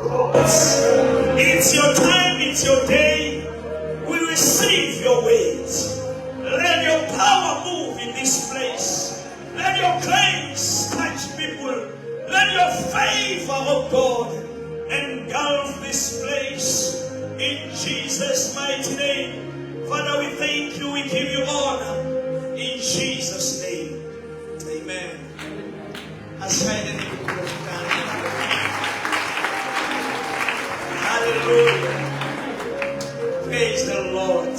It's your time, it's your day. We receive your ways. Let your power move in this place. Let your grace touch people. Let your favor, oh God, engulf this place. In Jesus' mighty name. Father, we thank you. We give you honor. In Jesus' name. Amen. Hallelujah. Praise the Lord.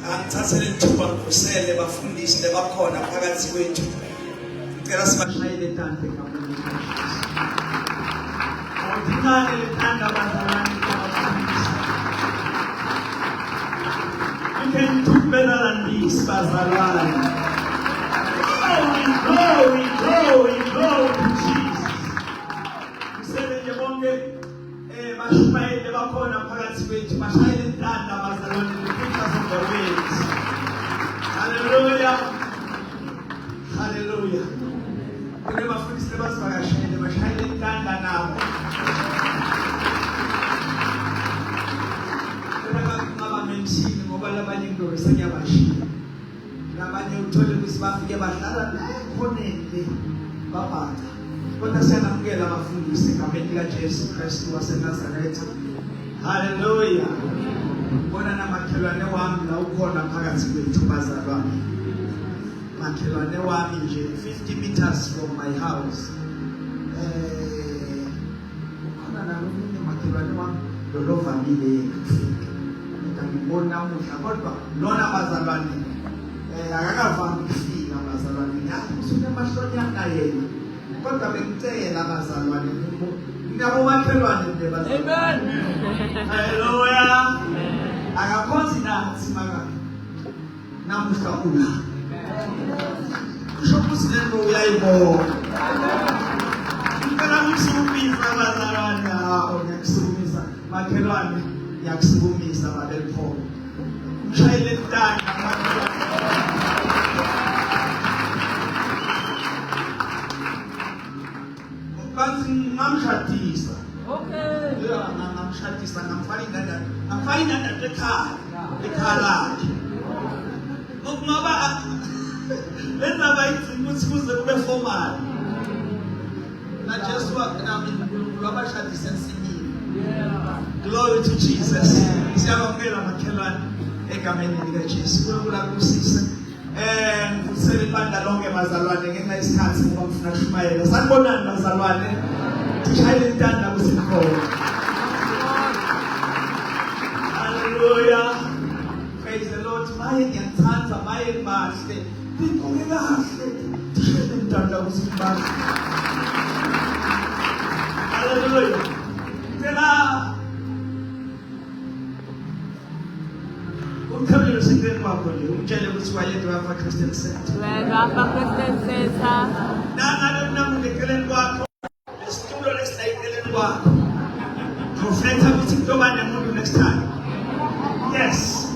Angithathele ithuba ngikusele bafundisi lebakhona phakathi kwethu. Ngicela sibashayele tande kakhulu. Awuthikane lethanda abazalwane babafundisi. Ngithumela landisi bazalwane. Glory, glory, glory to Jesus. Kusele nje bonke bashumayele bakhona phakathi kwethu bashayele intanda abazalwane ngiphica zomdawethu. Hallelujah. Hallelujah. Kule bafundisi basivakashele bashayele intanda nabo. Ngaba menshini ngoba labanye indoda sengiyabashila. Labanye uthole ukuthi bafike badlala ekhoneni babhatha. Kodwa siyanamukela abafundisi egameni likaJesu Kristu waseNazaretha. Hallelujah. Bona namakhelwane wami la ukhona phakathi kwethu bazalwane. Makhelwane wami nje 50 meters from my house. Ukhona namunye makhelwane wami lolovamile yekufika. Ngibona namuhla kodwa lona bazalwane akakavami ukufika bazalwane. Ngathi usunemahlonyana yena. Kodwa bengicela abazalwane ngabo makhelwane nje bazalwane. Amen. Hallelujah. Akakhonzi nathi maka namuhla ula. Kusho ukuthi lento uyayibona. Ngicela ukusukumisa abazalwane hawo ngiyasukumisa makhelwane ngiyakusukumisa babelipho. Mshayele intanga makhelwane. Ngamshadisa. Okay. Yeah, ngamshadisa ngamfaka ingane ekhaya lakhe. Ngoba lenza bayizima ukuthi kuze kube formal. Na Jesu nami ngabashadisa ensimini. Glory to Jesus. Siyabongela makhelwane egameni likaJesu. Kulula kusisa. Ngusele ibandla lonke bazalwane ngenxa isikhathi ngoba ngifuna ukushumayela. Sanibonani bazalwane. Shayele intanda kusikhona. Hallelujah. Praise the Lord. Maye ngiyathanda maye bahle. Ngikho kahle. Shayele intanda kusikhona. Hallelujah. Tela Ukhulele singene kwakho le umtshele ukuthi wayedwa apha Christian Center. Wayedwa apha Christian Center. Nangale mnamunye eceleni kwakho. Lesitulo lesayiteleni kwakho. Profeta ukuthi kutobane umuntu next time. Yes.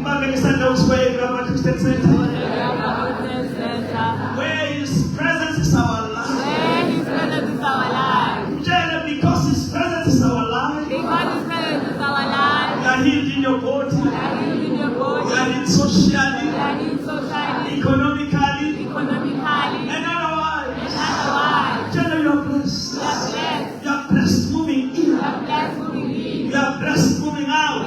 Mama ngisanda uswayedwa apha Christian Center. Where his presence is our life. Where his presence is our life. Umtshele because his presence is our life. Because his presence is our life. You are healed in your body. You are healed socially. Economically. And otherwise. Tell you are blessed. You are blessed moving in. You are blessed moving out.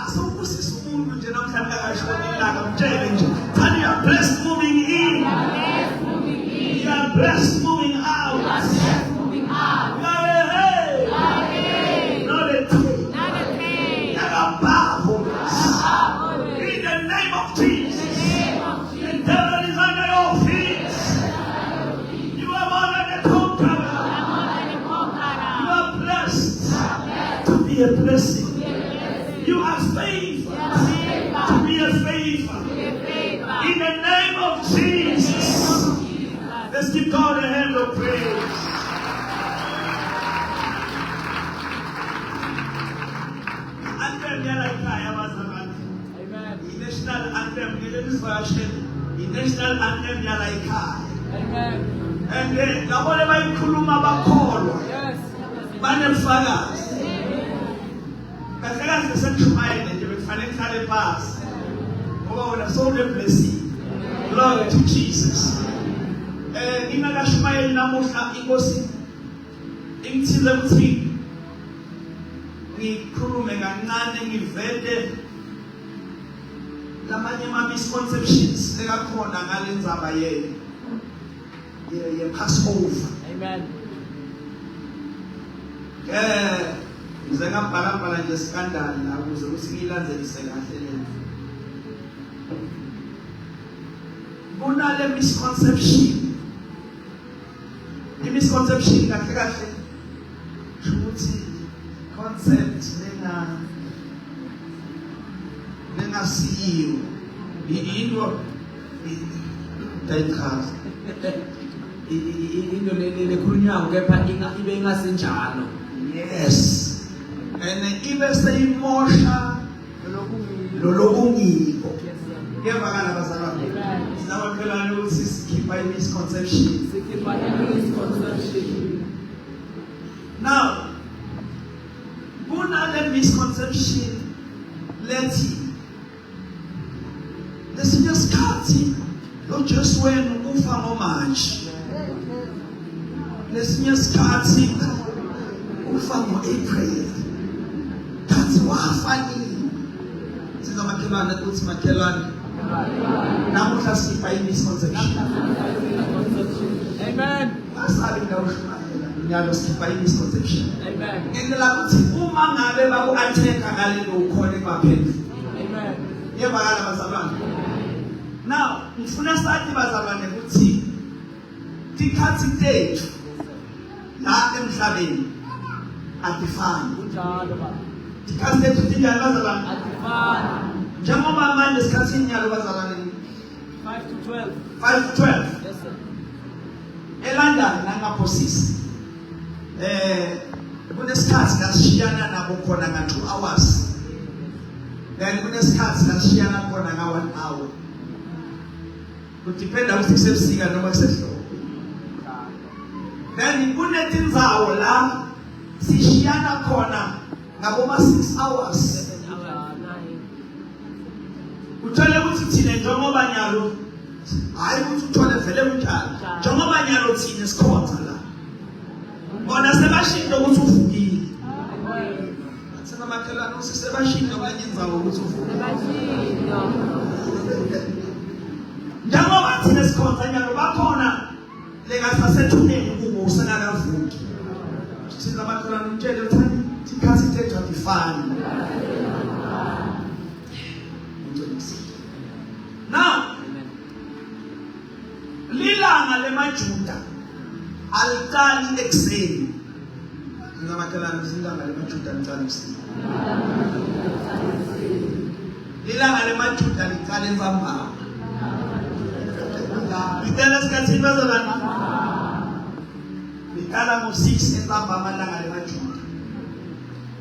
As long as this moon will not come back, I should be like a challenge. And you are blessed moving in. You are blessed moving out. You are not a tail. Not a powerful. In the name of Jesus. The devil is under your feet. You are more than a conqueror. You are blessed to be a blessing. You are favor to be a favor. In the name of Jesus. Let's give God a hand of praise. Amen. The national anthem, the national anthem, And labona bayikhuluma bakholwa. Banebufakazi. Kahle sekushumayela nje bekufanele kuhlale phansi. Ngoba wena sowule blessing. Glory to Jesus. Ingakashumayeli namuhla inkosi ingithile ukuthi ngikhulume kancane ngivele lamanye misconceptions lekakhona ngalendzaba ye Passover. Amen. Ngize ngabhala nje scandal la ukuze ukuthi ngilandelise kahle lento. Kunale misconception. Misconception kahle ukuthi concept lengasiyo into dayichaza into lekhulunywa kepha ibe ingasenjalo. Yes. And ibe seyimosha lokungiko. Ngiyavakala bazalwane. Sinabakhelwane ukuthi sikhipha misconception. Now, kunale misconception lethi lesinye sikhathi lo Jesu wena ufa ngomanje. Lesinye sikhathi ufa ngo-April. Kanti wafa nini? Sizamakhelwane ukuthi makhelwane. Namuhla sikhipha misconception. Amen. Asabi ngawushumayela nyalo sikhipha misconception. Amen. Ngicela ukuthi uma ngabe baku-attack ngale lokhona ebaphendula. Amen. Yebakala bazalwane. Now, ngifuna sathi bazalwane ukuthi tikhathi tethu la emhlabeni atifani. Kunjalo baba. Tikhathi tethu tinjani bazalwane? Atifani. Njengoba manje esikhathini nyalo bazalwane 5 to 12. 5 to 12. Yes sir. eLondon nangaphosisi kunesikhathi lasishiyana nabo khona nga 2 hours, then kunesikhathi lasishiyana khona nga 1 hour, kudependa ukuthi kusebusika noma kusehlobo. Then kunetindzawo la sishiyana khona ngaboma 6 hours. Uthole ukuthi thina njengoba nyalo hayi ukuthi uthole vele kunjalo njengoba nyalo thina sikhonza la bona sebashinda ukuthi uvukile. Athina makhelana usisebashinda kwenye indzawo ukuthi uvukile. Njengoba thina sikhonza nyalo bakhona lengasasethuneni kubo usengakavuki. Thina makhelana umtshele ukuthi tikhathi tethu atifani. Now, lilanga lemajuda aliqali ekuseni. Ngamakelana lilanga lemajuda aliqali ekuseni. Lilanga lemajuda liqala entsambama. Liqala esikhathini bazalwane. Liqala ngo-6 entsambama lilanga lemajuda.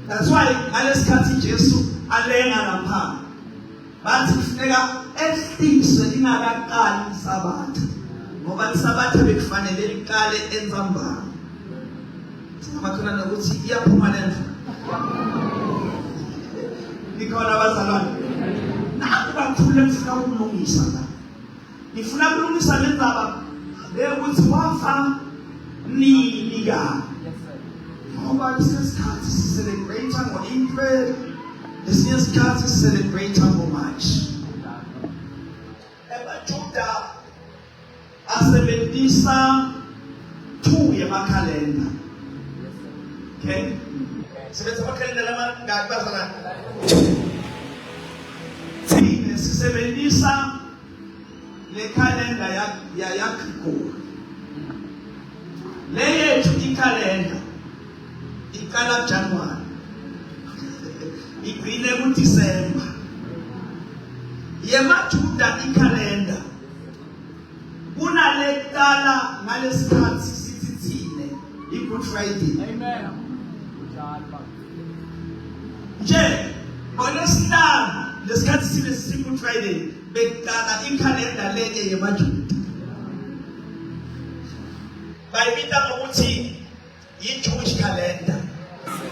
That's why ngalesikhathi Jesu alenga lapha. Bathi kufuneka ehliswe lingakaqali isabatha ngoba isabatha bekufanele liqale entsambama. Singabakhona ukuthi iyaphuma lento. Nikhona bazalwane. Nakubakhulu ngifuna ukulungisa la. Ngifuna ukulungisa lendaba ukuthi wafa nini ka. Ngoba isikhathi celebrate ngo-April, lesinye isikhathi celebrate ngo-March. Juda asebenzisa 2 yamakhalenda. Okay? Sebenzisa amakhalenda lamangaki bazalwane? Thina sisebenzisa le kalenda ya Grigori. Le yethu ikhalenda iqala January. Igcine kuDisemba. Yemajuda ikhalenda kunaleqala ngalesikhathi sithi thine iGood Friday. Amen. Nje ngolesihlanu lesikhathi sine sithi Good Friday beqala ikhalenda leke yemajuda. bayibita ngokuthi yi-Jewish calendar.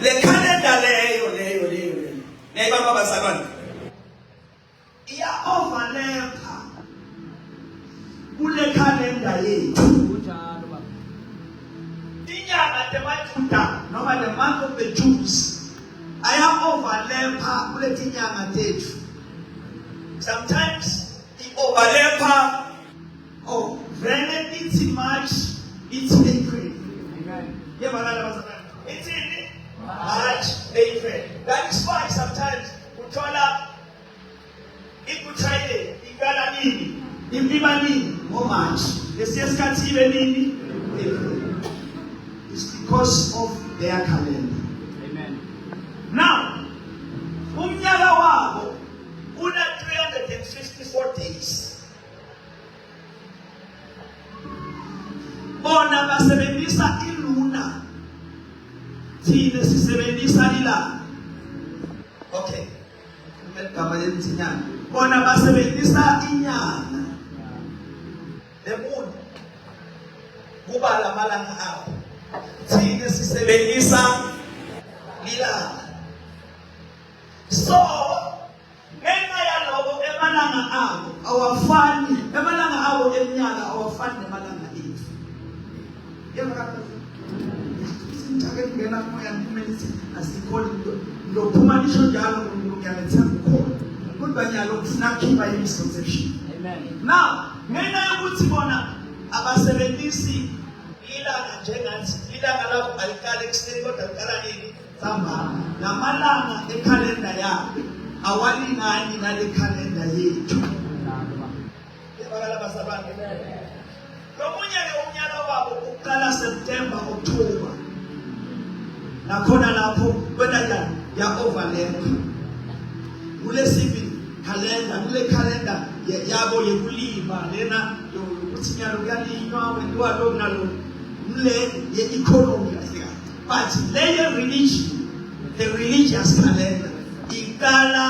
Le calendar leyo neyibamba bazalwane iya-overlapha kule calendar yethu. Inyanga temaJuda noma the month of the Jews aya-overlapha kule tinyanga tethu. Sometimes i-overlapha vele ithi March, it's April. It's in March, April. That is why sometimes uthola Good Friday, ikala nini, imbiba nini, March. Lesikhathi ibe nini, April. It's because of their calendar. Amen. Now, umnyaka wabo una 354 days. Bona basebenzisa iluna, thina sisebenzisa ilanga. Okay. Bona basebenzisa inyanga. The moon. Kuba la malanga abo. Thina sisebenzisa ilanga. So, ngenxa yaloko emalanga abo awafani, emalanga abo eminyaka awafani nemalanga ethu. Sinjake ngena moya kumenithi asikhole lo phumanisho njalo ngiyalethemba khona. Kodwa nyalo kufuna khipa misconception. Amen. Now, ngenxa yokuthi bona abasebenzisi ilanga njengathi ilanga lapho alikala ekuseni kodwa likala nini? Samba. Lamalanga ekhalenda yabo awalingani nale calendar yethu. Yabakala basabantu. Lomunye ke umnyaka wabo uqala September, October. Nakhona lapho kwena ya overlap. Kule civil calendar, kule calendar yabo yekulima lena yokuthi nyalo kuyalinywa wenziwa lo nalo mle ye-economy kahle. But le religion, the religious calendar ikala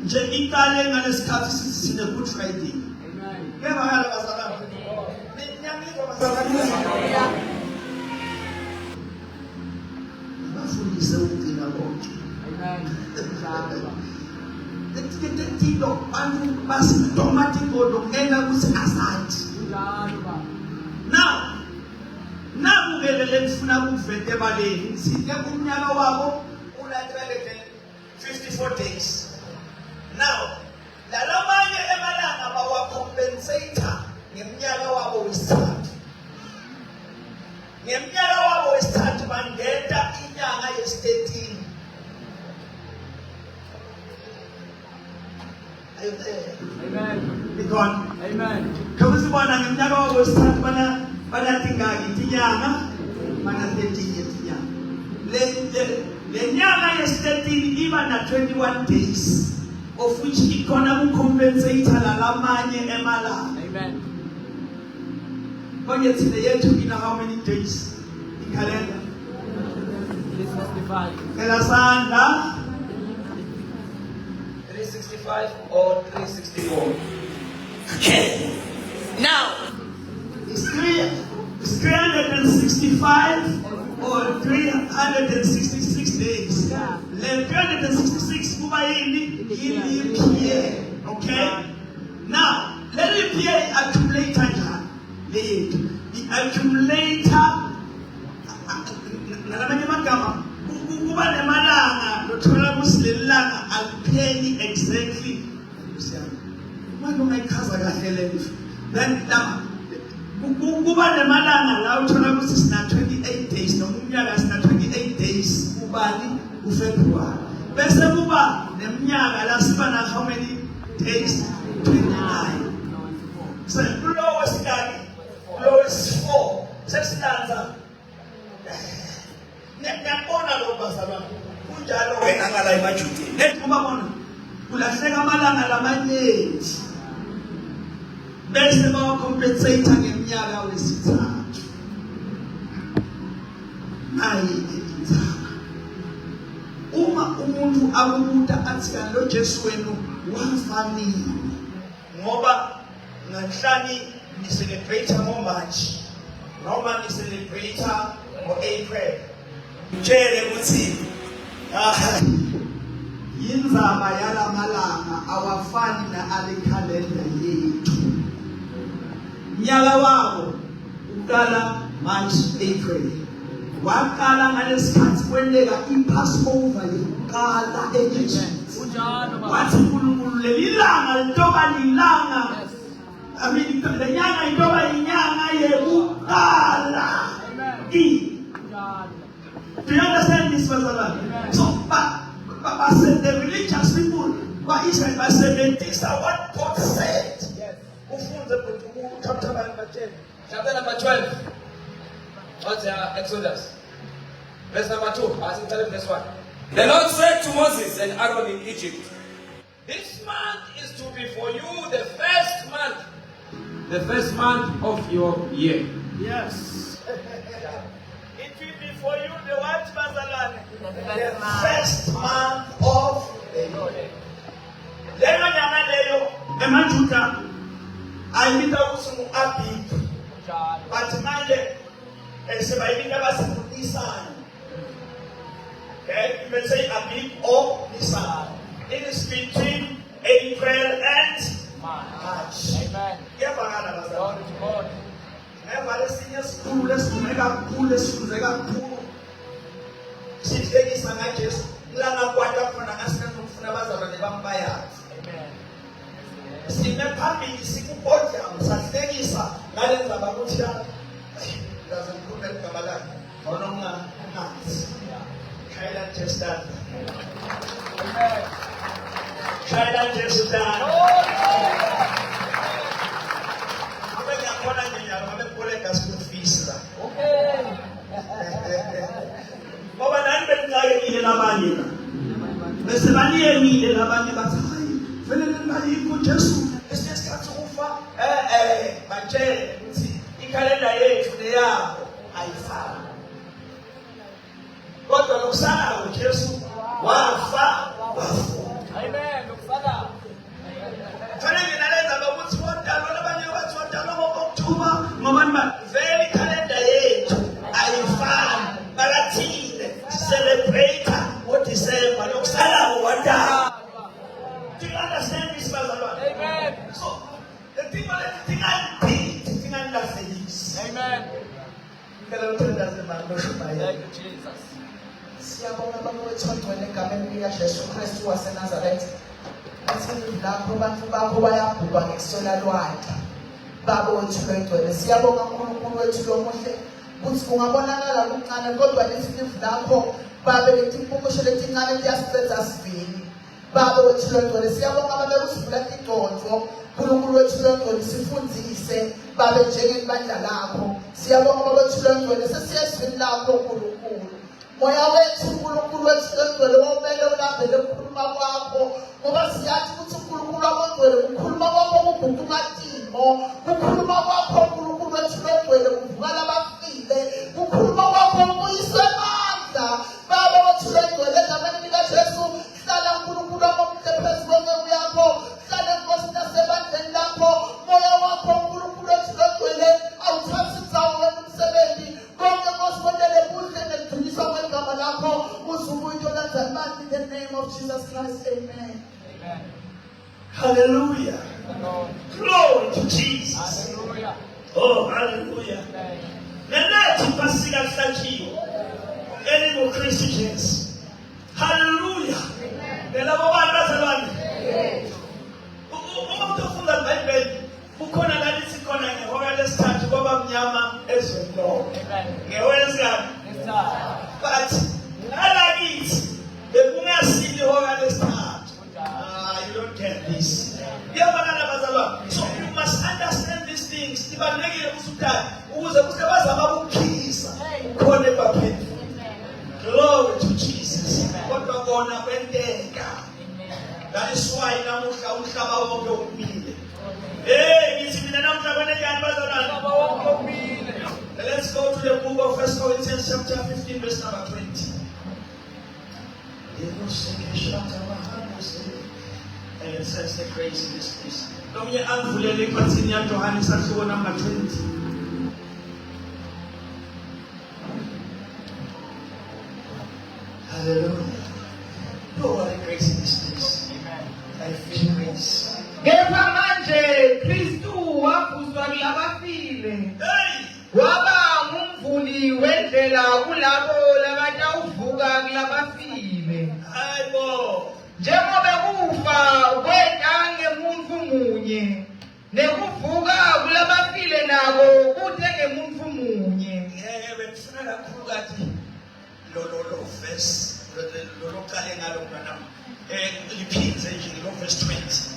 nje ikale ngalesikhathi sithi sine Good Friday. Amen. Yabakala basabantu. Ninyamizwa basabantu. Bafundise ukugcina konke. Amen. Letilo bantu basidomathiko lokungena kuthi asathi. Now nakubele lekufuna ukuvete baleni sithe umnyaka wabo una 354 days. Now lalamanye emalanga bawacompensate ngemnyaka wabo wesithathu. Ngemnyaka wabo wesithathu bangeta inyanga ye-13. Amen. Because amen. Kabusibona ngemnyaka wabo wesithathu banatingaki tinyanga bana 13 tinyanga. Le nyanga ye-13 iba na 21 days of which ikona compensate lalamanye emalanga. Amen. Konye thina yethu ina how many days in calendar? 365. Kelasanda 365 or 364. Okay. Now it's 365 or 366 days. Le 366 kuba yini year. Okay. Now let me play accumulator njani. The accumulator nalamanye magama kuba nemalanga lothola kusilelanga alipheli exactly. Manje ungayichaza kahle lento. Then kuba nemalanga la uthola ukuthi sina 28 days noma umnyaka sina 28 days ubani uFebruary. Bese kuba neminyaka la siba na how many days? 29. So lowest study, lowest 4. Sesilanza. Ngiyabona lo bazalwane. Kunjalo wena ngala eMajudeni. Lethi kuba bona kulahleka amalanga lamaningi. Bese bawacompensate ngeminyaka wesithathu. Hayi inzaka. Uma umuntu akubuta athi lo Jesu wenu wafanile ngoba nganhlani ni celebrate ngoMarch Roman is a liberator for April. Tshele ukuthi inzaba yalamalanga awafani na alikhalenda yethu. Nyaka wabo uqala March April. Waqala ngalesikhathi kwendeka iPassover yokuqala eEgypt. Wathi uNkulunkulu lelilanga litoba lilanga. Lenyanga itoba inyanga yekuqala. Do you understand this, Pastor? So, but said the religious people, but Israel, but said what God said. Yes. Chapter number 12. What's Exodus? Verse number 2. I think tell him this one. The Lord said to Moses and Aaron in Egypt, this month is to be for you the first month. The first month of your year. Yes. It will be for you the what, Bazalwane? The first month of the year. Lelo nyanga leyo emajuda ayibita kusumu Abib. But manje sebayibita basiNisan. Okay, you can say Abib or Nisan. It is between April and March. Amen. Glory to God. Never senior school, let's make up cool, let's make up cool. She's taking some matches. Lana Quata for an accident from Funabas or the vampire. Amen. See, my family is sick of Podium, Santegisa, Madame Babutia. Doesn't put that Kabbalah. Or no, hands. Kylan just that. Kylan just that. Celebrate what is said. Do you understand this, Pastor? Amen. So, the thing I did, the thing I is. Amen. Thank you, Jesus. Siyabonga bakwethu egameni likaJesu Kristu waseNazaretha. Athi lapho abantu bakho bayabhubha ngekusona lwakhe. Baba wethu longcwele. Siyabonga uNkulunkulu wethu lomuhle. Kuthi kungabonakala kuncane kodwa lesilivu lakho Baba lethi impungusho letincane liyasisenza sivini. Baba wethu longcwele siyabonga Baba usivula igconzo. uNkulunkulu wethu longcwele sifundise Baba njengebandla lakho. Siyabonga Baba wethu longcwele sesiyesivini lakho uNkulunkulu. Moya wethu uNkulunkulu wethu longcwele womele ulambele ukukhuluma kwakho. Ngoba siyathi ukuthi uNkulunkulu wongcwele ukukhuluma kwakho kuguqa umatimo. Ukukhuluma kwakho uNkulunkulu wethu longcwele kuvuka labafile. Ukukhuluma kwakho uyise amandla. Baba wethu longcwele egameni likaJesu hlala uNkulunkulu wamamhle phezu kwenceku yakho. Hlala Nkosi nasebandleni lakho. Moya wakho uNkulunkulu wethu longcwele awuthathe indawo wena umsebenzi. Konke Nkosi konele kuhle nelidunyiswa kwegama lakho. Uzubuye into kanjani in the name of Jesus Christ. Amen. Amen. Hallelujah. Glory to Jesus. Hallelujah. Oh, hallelujah. Nelethi pasika hlatshiwe. Elimo Christ Jesus. Hallelujah. Nelabo bantu bazalwane. Uma ufunda iBhayibheli ukhona la lithi khona ngehora lesithathu kwaba mnyama ezweni lonke. Ngehora lesithathu. But nalakithi bekungasili ihora lesithathu. You don't get this. So you must understand these things. Glory to Jesus. That is why let's go to the book of 1 Corinthians chapter 15 verse number 20. And it says the grace in this place. Number 20. Hallelujah. No what a grace in this place. I feel grace. Kepha manje Kristu wavuswa kulabafile. Waba ngumvuli wendlela kulabo labatawuvuka kulabafile. Hayibo. Njengoba kufa kwenda ngemuntu munye, nekuvuka kulabafile nako kuthe ngemuntu munye. Bengifuna kakhulu kathi lo verse lo qale ngalo mntwana liphindze nje lo verse 20.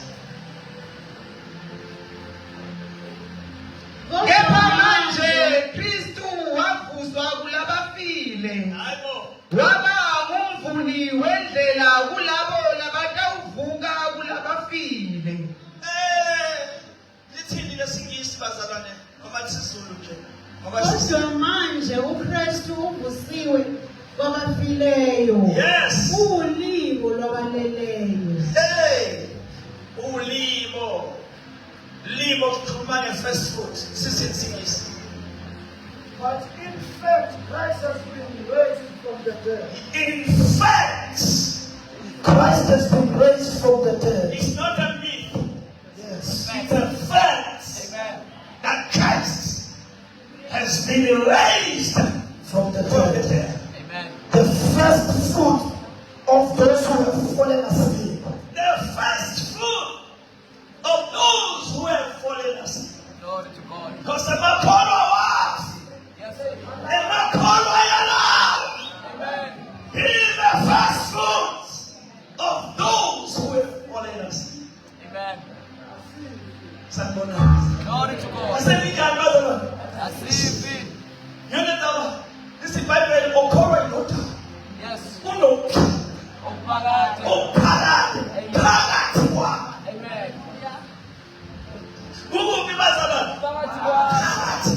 Kepha manje Kristu wavuswa kulabafile. Hayibo. Waba ngumvuli wendlela kulabo labatawuvuka kulabafile. Lithini lesingisi bazalwane ngoba sisizulu nje. Kodwa manje uKristu uvusiwe kwabafileyo. Yes. Ulimo lwabaleleyo. Ulimo. Limo kukhuluma nge-first fruit. Sisingisi. But in fact, Christ has been raised from the dead. In fact, Christ has been raised from the dead. it's not a myth. Yes. It's a fact. Amen. That Christ has been raised From the from the dead. dead. Amen. The first fruit of those who have fallen asleep. The first fruit of those who have fallen asleep. Glory to God. Because the Makolo was. Yes. The Makolo Yala. Amen. He is the first fruit of those who have fallen asleep. Amen. Sanbona. Glory to I God. said, "You can know Asleep. you know this is Bible Okoro Yota. Yes. Uno Opagate. Opagate. Amen. Who be Mazaba? Opagate.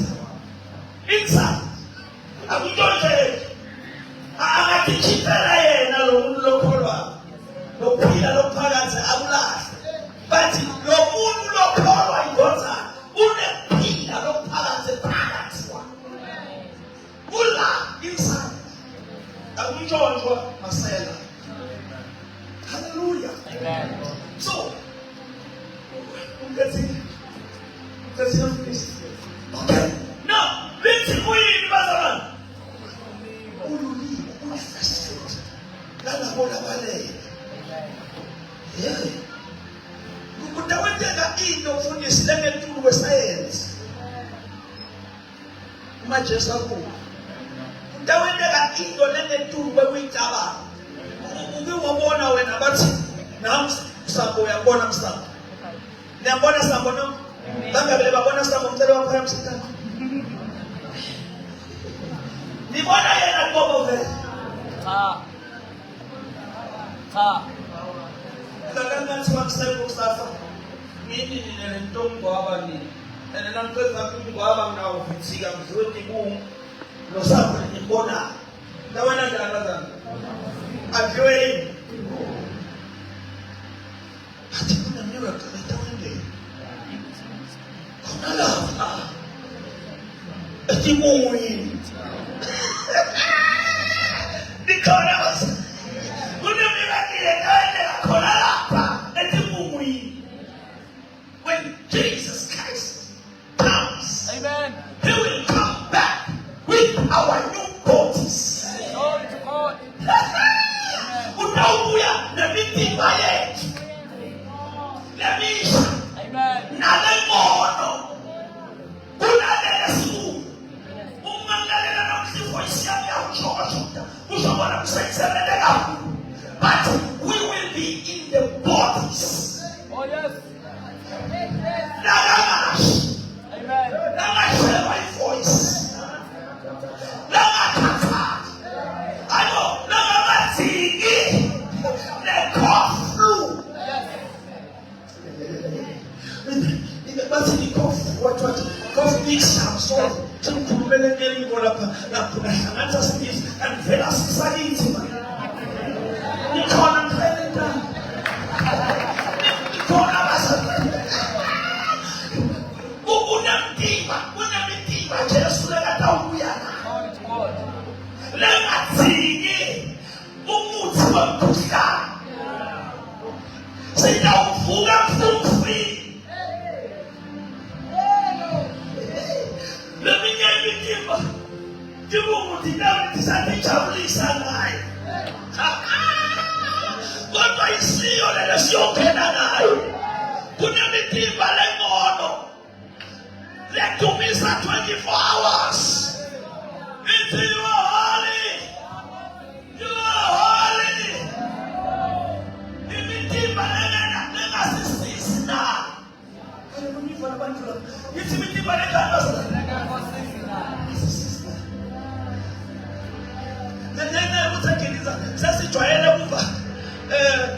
Inside. Akujonge. Angakichipela yena lo kholwa. Lo phila lo phakathi akulahle. But lo muntu lo kholwa ingoza unephila lo phakathi phakathi wa. Ula inside. Akujonjwa masela. Hallelujah. Amen. So, let's see. Okay. Now, let's see who is Bazalwane. Ululimo, ulifirst fruit. Lalabona balele. Yeah. Kutawenteka into mfundisi lengetulu kwesayensi. Majesu akho. Kutawenteka into lengetulu kwekuyicabanga. Uke wabona wena bathi nami Sambo uyabona Msambo. Niyabona Sambo no? Bangabele babona Sambo mcele waphaya msitana. Nibona yena ngoba vele. Ha. Ngakangathi wakusayiko kusafa. Ngini nile ntombo abani. Ene namqeza kumbi kwaba ngawo futhika mzoti ku lo Sambo nibona. Ndawena njani bazana? Adjoin. Ati kuna miracle itawende. Kuna lava. Ati muyi. Nikona wasa. Kuna miracle itawende kuna lava. Ati muyi. When Jesus Christ comes, Amen. He will come back with our new bodies. Glory to God. Utaubuya na mitima yetu. Lemisha. Amen. Na lemono. Unadelesu. Umangalela na msifo isiami ya uchoka. Ushobona kusaisemedeka. But we will be in the bodies. Oh yes. Nagamash. Amen. Nagashare my voice. Nagatata. I know. Nagamatigi. The cough flu. Basi ni kofu watu kofu mixer so tukumbele ngeli ngola na kuna hata sisi and vela society man ni kona kalenda ni kona basa una mtima Yesu la tauya Glory to God. la matigi nomkhuhlane. Sitawuvuka mfumfini. Leminye imitimba tibungu tisatijabulisa ngayo. Kodwa isiyo lelo siyongena ngayo. Kunemitimba lengono ledumisa 24 hours. It's you are holy. You are holy. Imitimba lengasisisi na. Yithi imitimba lengasisisi sesijwayele ukuba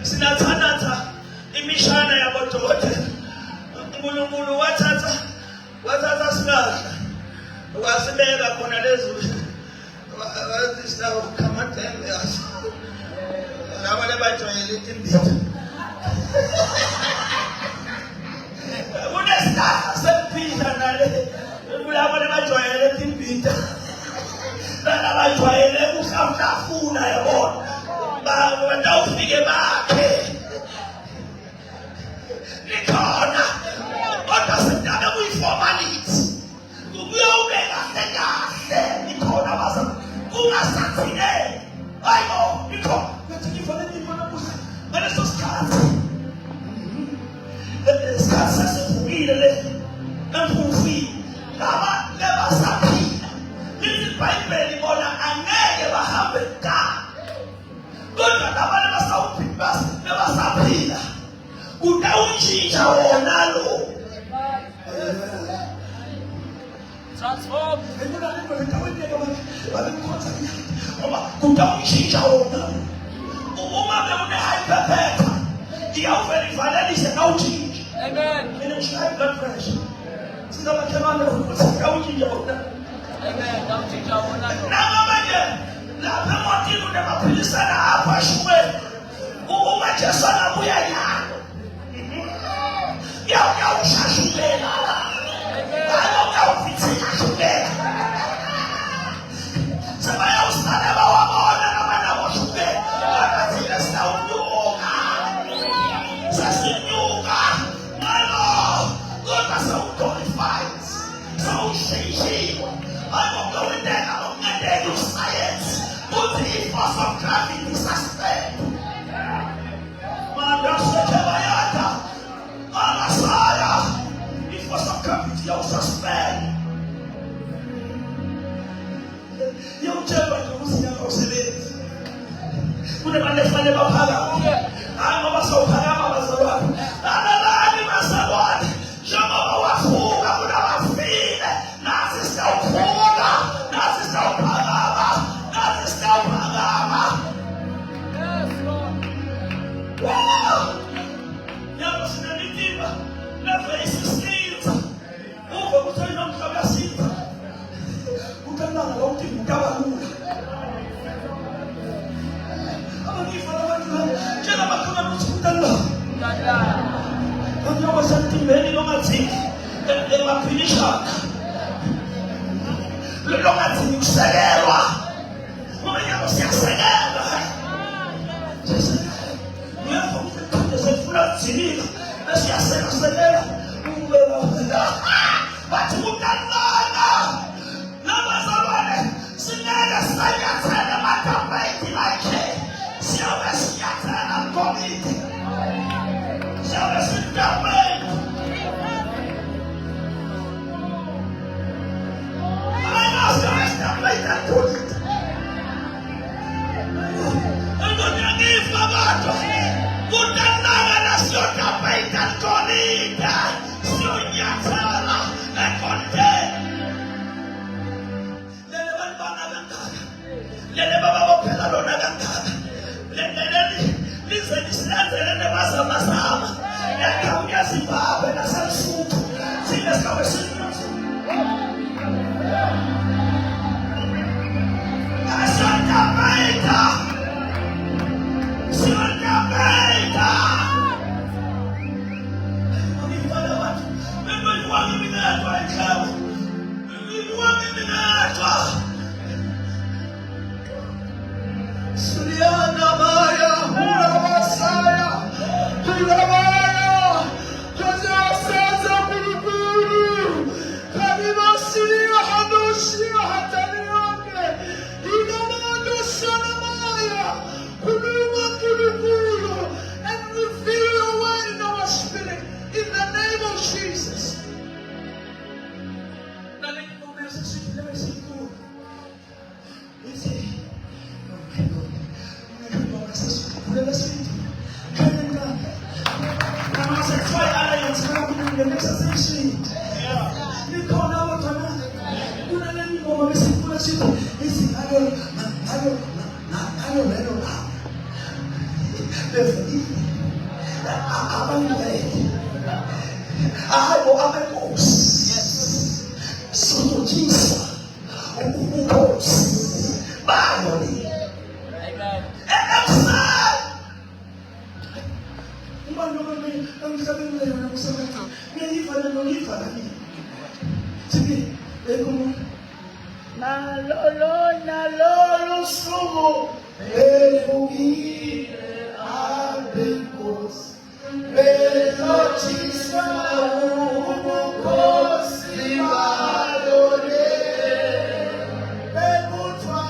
sinathanatha imishana yabodokotela. uNkulunkulu wathatha singadla wasibeka khona lezo wazisawo kamathembe yaso abale bajwayele imbita kunesidala sempila nale kulabale bajwayele imbita bajwayele ukuhlafuna yabona batawufike bakhe nikhona kodwa sidala kuyiformality kuyawubeka kahle nikhona basa kungasathine hayibo nikhona kuthi ngifanele ngibona kuhle ngaleso sikhathi lesikhathi sesivukile le emfufini laba lebasaphila lithi iBhayibheli bona angeke bahambe ka kodwa laba lebasaphila utawutshintsha wona lo Transform. Utawutshintsha wona uma une-hypertension iyawuverifanelise nawutshintshe. Amen. High blood pressure singabathemane ukuthi utawutshintsha wona. Amen. Utawutshintsha wona. Namanje lapha emotini unamaphilisana apha ashukweni uma Jesu angabuya nyalo uyawushashukela uyawuvithika shukela sebayawusana bawabona nabanabo-shukela kodwa thina sinawunyuka sesinyuka ngalo kodwa sewuglorified sewushintshiwe ayibokuyowendeka lokungedeka usayensi kuthi i-force of gravity suspend mandasekebayada alasaya i-force of gravity yawususpend yawutshelwa nje ukuthi yakawusebenzi kunebantu efanele baphakame hayi ngoba sawuphakama bazalwane alalani bazalwane njengoba wafuka kunabafile nasi sitawuvuka nasi sitawuphakama nasi sitawuphakama. Yes, Lord. Yabo sinemitimba neveyisisinza uve ukuthi nomhlaba yasinza ukanana lawutimba ukabalula abangifa labantu tshela bakhona ukuthi ukanana njengoba sentimbeni longathini emaphilishana longathini kusekelwa ngoba yabo siyasekelwa sefuna kujilika esiyasekelela bathi ukanana nabazalwane singeke sinyathele amadambethi lakhe siyabe sinyathela komiti siyabe sidambethi nalo lelo labo bevile abangcwele abo abenkosi sizotshisa ubukhosi bayo Amen. Nalolo suku evukile abenkosi bezotshisa ubukhosi bayo bebuthwa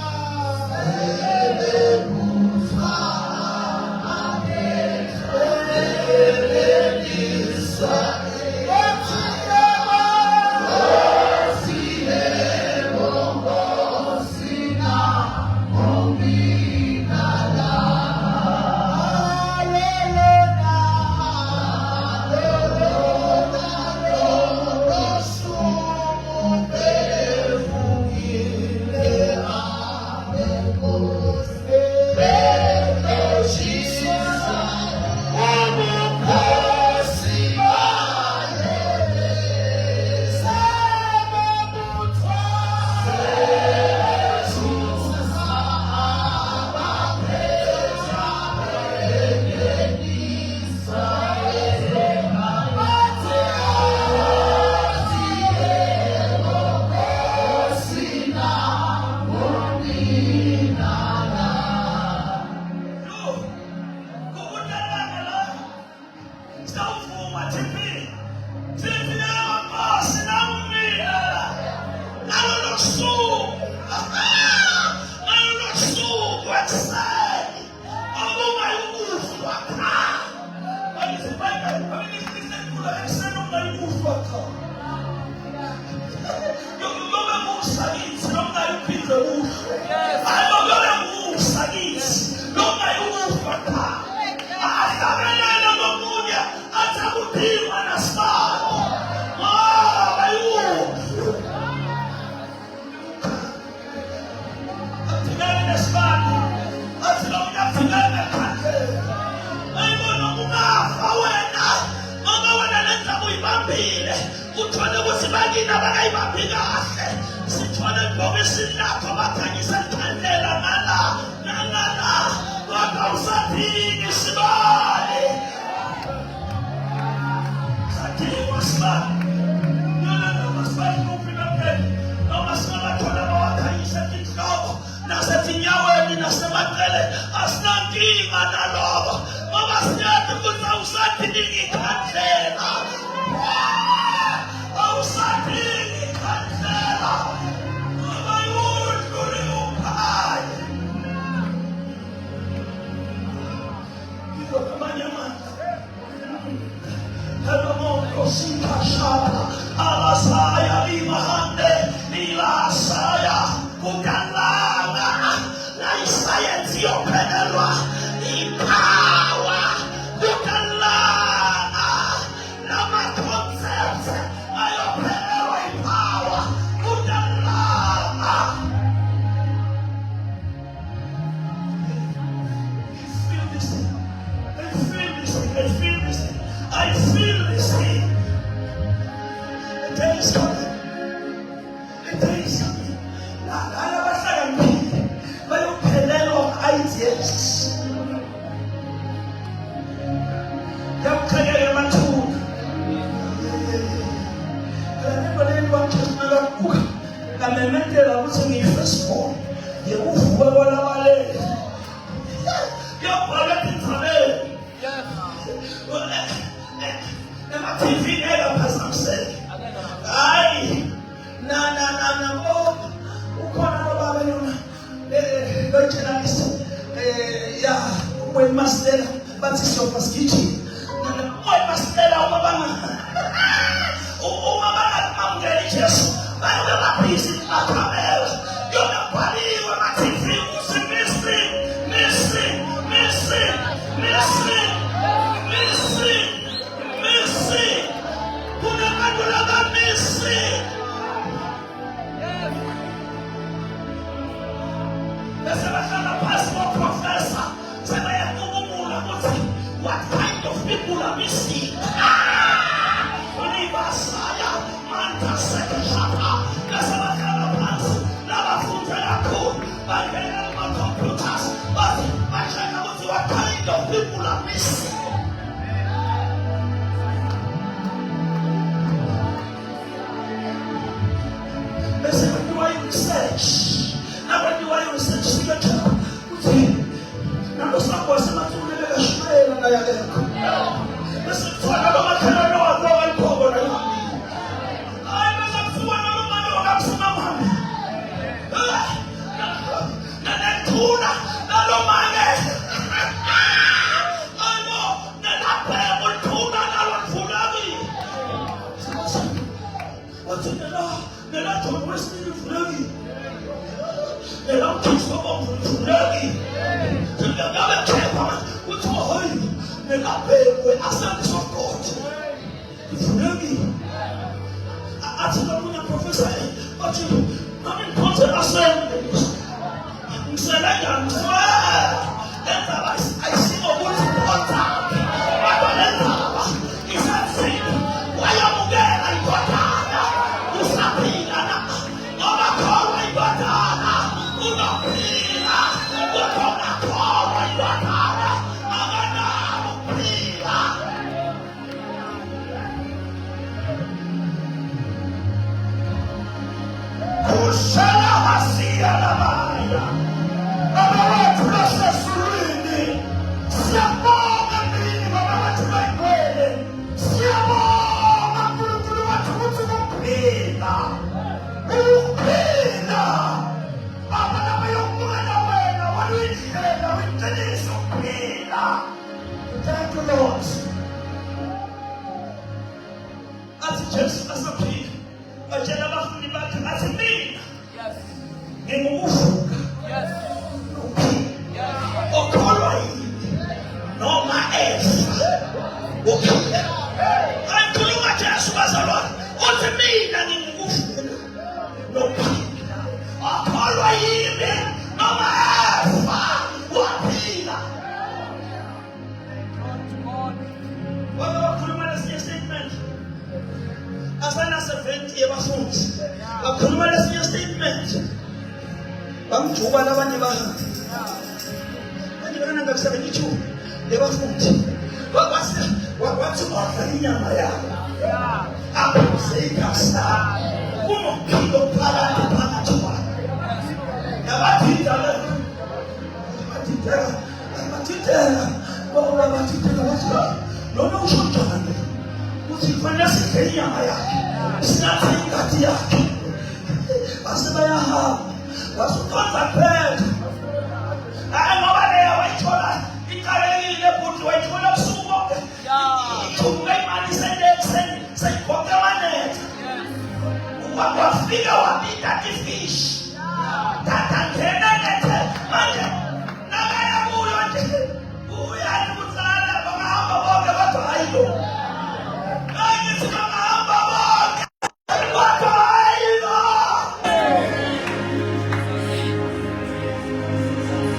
research. Now when you are research, see your job. Now the song was about to live a smile and I am. Listen, for another one can I know a dog and cover. I was up to another man who got some money. And tuna, no money. I know, then I pay with tuna, no fulani. What's in the law? They're not to waste me fulani. They're not to stop fulani. They're not to care about what's behind you. They're not paying with assets of God. Fulani. I tell them when I prophesy, but you, I'm in contact assemblies. I see a word of water. He said, why am I there? I got that. You sapina. Ona call I got that. Una pina. Una call I got that. Agana pina. Kushala hasia la maya. Thank you, Lord. As just as a pig, a general back as a me. Yes. In yes. No, my ass. Okay. I'm doing my task as a lot. What to me, that in the no pig. I'll call him. No, my ass. What pig? What about the statement? As I answer 20 ever since, a criminal statement. I'm too bad of an number 72. They were food. What's the offering? I will say, Casta. Woman, Kilo Pada, Panatua. No, what's the finance? It's not saying that here. What's the contact bed? I know what they are white collar. It can't put white collar soup. To make money, say, what the money? What was figure what did that fish? That antenna, now I am who are the Mutana from Hamba what I do. I get to come Hamba what I know.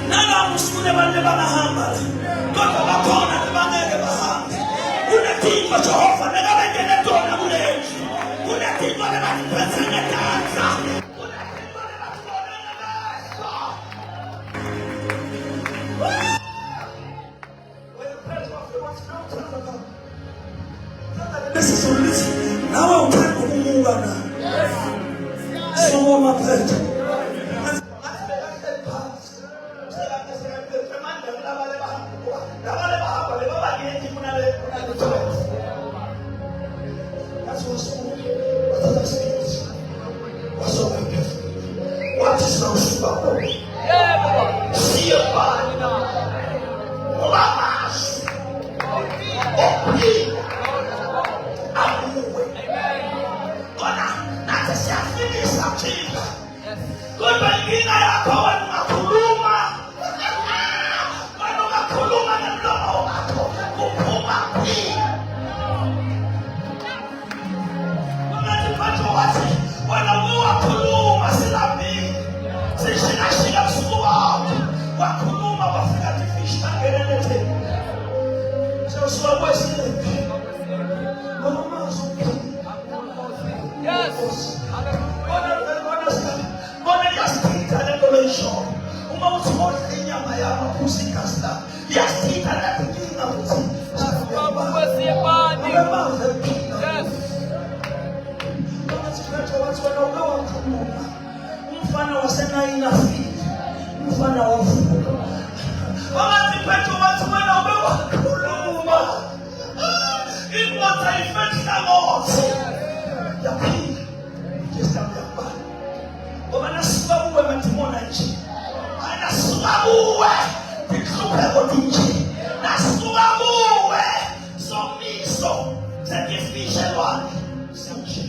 Nana Musune Bandana Hamba. Got a corner the Banega Baham. Who the team for Jehovah never get a door of age. Who the team for the president dance. This is so listen. Now I'm trying to move on now. So my pleasure. That's what's what is so slow? See a body. Lamas. Oh, I'm moving. Not to say I finish something. Good begin I go and Makuluma. Makuluma and Loma. When I go up Kuluma, Silabi, say she has to go out. What Kuluma was the fish again. So I was in yes. What is the revelation? Almost more than Yamaya Pussy Casta. Yes, he had at the beginning of it. umfana wasenayini afile, umfana wavuka. Wathi phethu wathi wena ube wakhuluma. Indoda ifehla ngothi. Yaphila. Ngesamyamba. Ngoba nasuka kuwe mathimona nje. Nasuka kuwe. Ngihlupheko nje. Nasuka kuwe. Somiso. Sekifishelwane. Sewushe.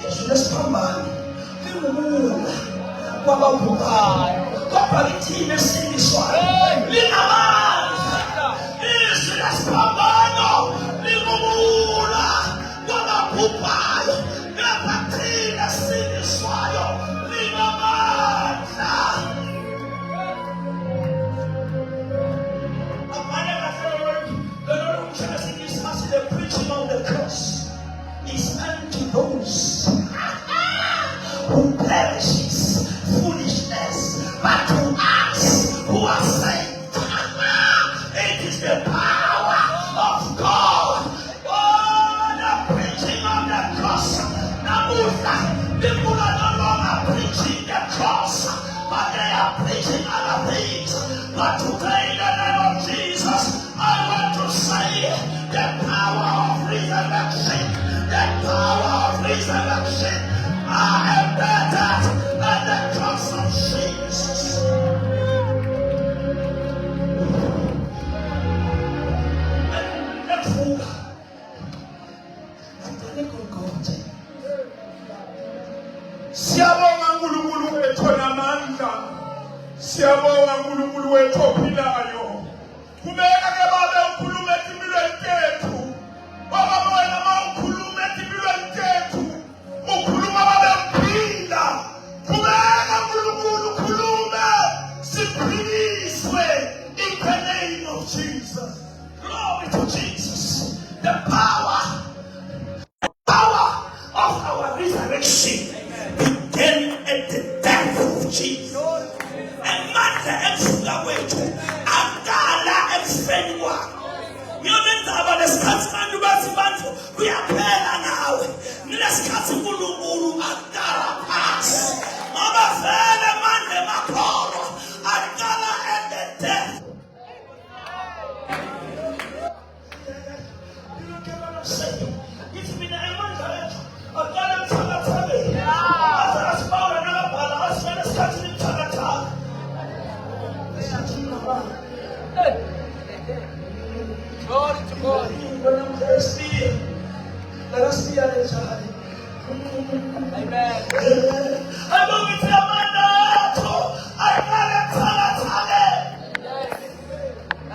Izwi lesiphambano lingumula kwabavukayo kodwa lithini esindiswayo linamandla. Izwi lesiphambano lingumula kwababhubhayo kepha thina esindiswayo linamandla. Abanye bafowethu lelo mshakasingisi the preaching of the cross is unto those who perishes foolishness, but to us who are saved, it is the power of God. Oh, the preaching of the cross. Namuhla, people are no longer preaching the cross, but they are preaching other things. But today, in the name of Jesus, I want to say the power of resurrection. The power of resurrection. I am better than the cross of Jesus. Siyabonga uNkulunkulu wethu onamandla. Siyabonga uNkulunkulu wethu ophilayo. Kumeka ke babe ukhulume empilweni yethu. Baba wena mawukhuluma empilweni yethu. Ukhuluma babe uphila. Kumeka uNkulunkulu ukhulume siphiliswe in the name of Jesus. Glory to Jesus. The power of our resurrection began at the death of Jesus. Amandla emsuka kwethu akala emfeni wakho. Ngiyonenzaba lesikhathi abantu bathi bantu kuyaphela nawe. Nilesikhathi uNkulunkulu akala phansi. Ngoba vele manje makholo akala at the death. It's been a month already. I've got him to the telly. After I spoke another ball, I was going to start to the talk. Glory to God. When I'm thirsty, let us be at his side. Amen. I'm going to Amanda. I got him to the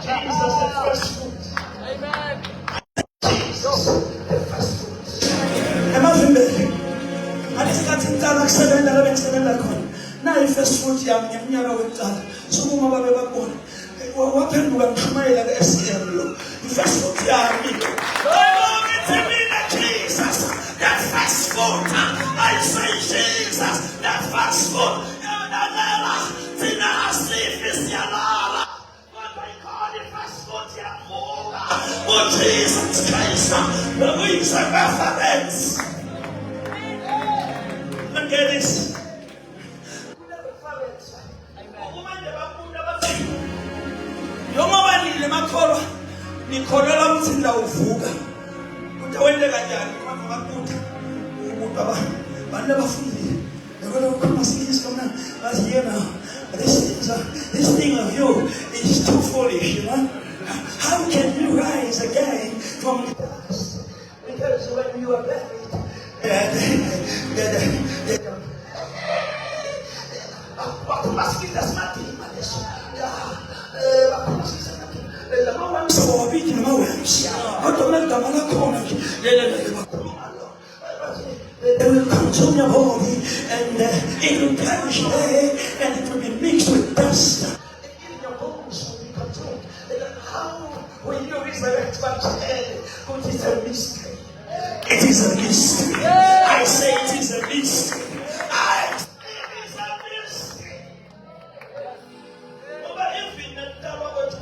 Jesus, the first fruit. Amen. Jesus, the first fruit. Emazimbe. Alisikhathi ngicala kusebenza la bengisebenza khona. Nayi first fruit yami ngeminyaka wethathu. Sokuma babe babona. Waphenduka ngishumayela ke-SCM lo. First fruit yami. Oh, it's in Jesus. The first fruit. I say Jesus, the first fruit. Yonadela, tina asifis yanala. What I call the first fruit yamuga. Oh, Jesus Christ, the wings of reference. Look at this. Yoma banile makholwa nikholela ukuthi ndawuvuka. Ukuthi wende kanjani kwakho kakuthi umuntu abantu abafundile. Yabona ukukhuluma singisi kamnandi. But here now, this thing of you is too foolish, you know. How can you rise again from the past? Because when you are buried, they will consume your body and it will perish away and it will be mixed with dust. And even your bones will be consumed. How will you resurrect back to heaven? It is a mystery. It is a mystery. I say it is a mystery. It is a mystery. Over infinite power to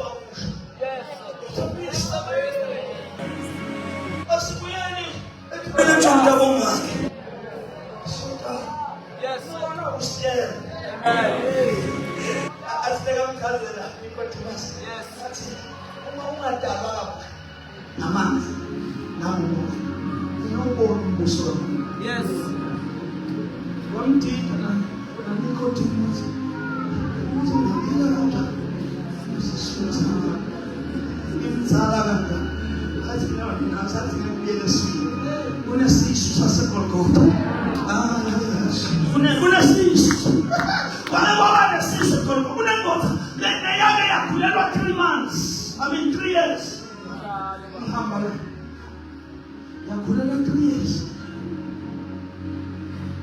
Yes. it's a mystery. Asibeka mchazela Nicodemus. Yes. Athi uma ungadabanga namanzi namuntu unobona umbuso wakho. Yes. Wamdinga na Nicodemus. Uzongena kanjani? Usisusa. Imzala kanjani? Athi mina ngasathi ngibuyele esini. Kunesisu saseGolgotha. Kunesisu. Whatever nesisu Golgotha. Kunengotha. Leyake yakhulelwa 3 months. 3 years. Ihamba la. Yakhulelwa 3 years.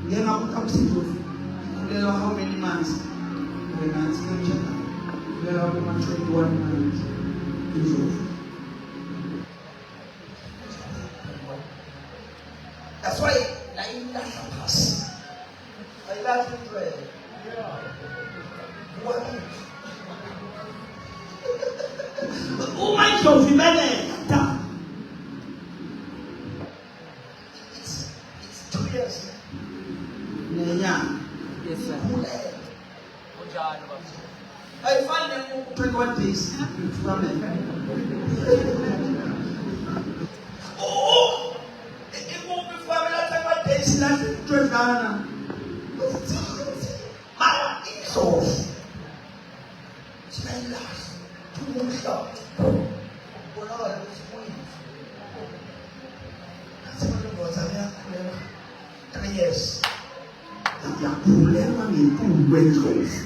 Ngiyengabuthamsizo. Kulelwa how many months? Ngathi ngiyacheka. Kulelwa kuma 21 months. That's why I love us. I love to pray. What? Oh my God, we made it. It's 2 years. Yeah. Yes, sir. I find them 21 days. Oh, it won't be for me. 21 days. That's 12 hours. My soul. It's my last. 2 more shots. Oh Lord, it's sweet. That's what it was. 3 years. Yakhulelwa ngenkulu endlovu.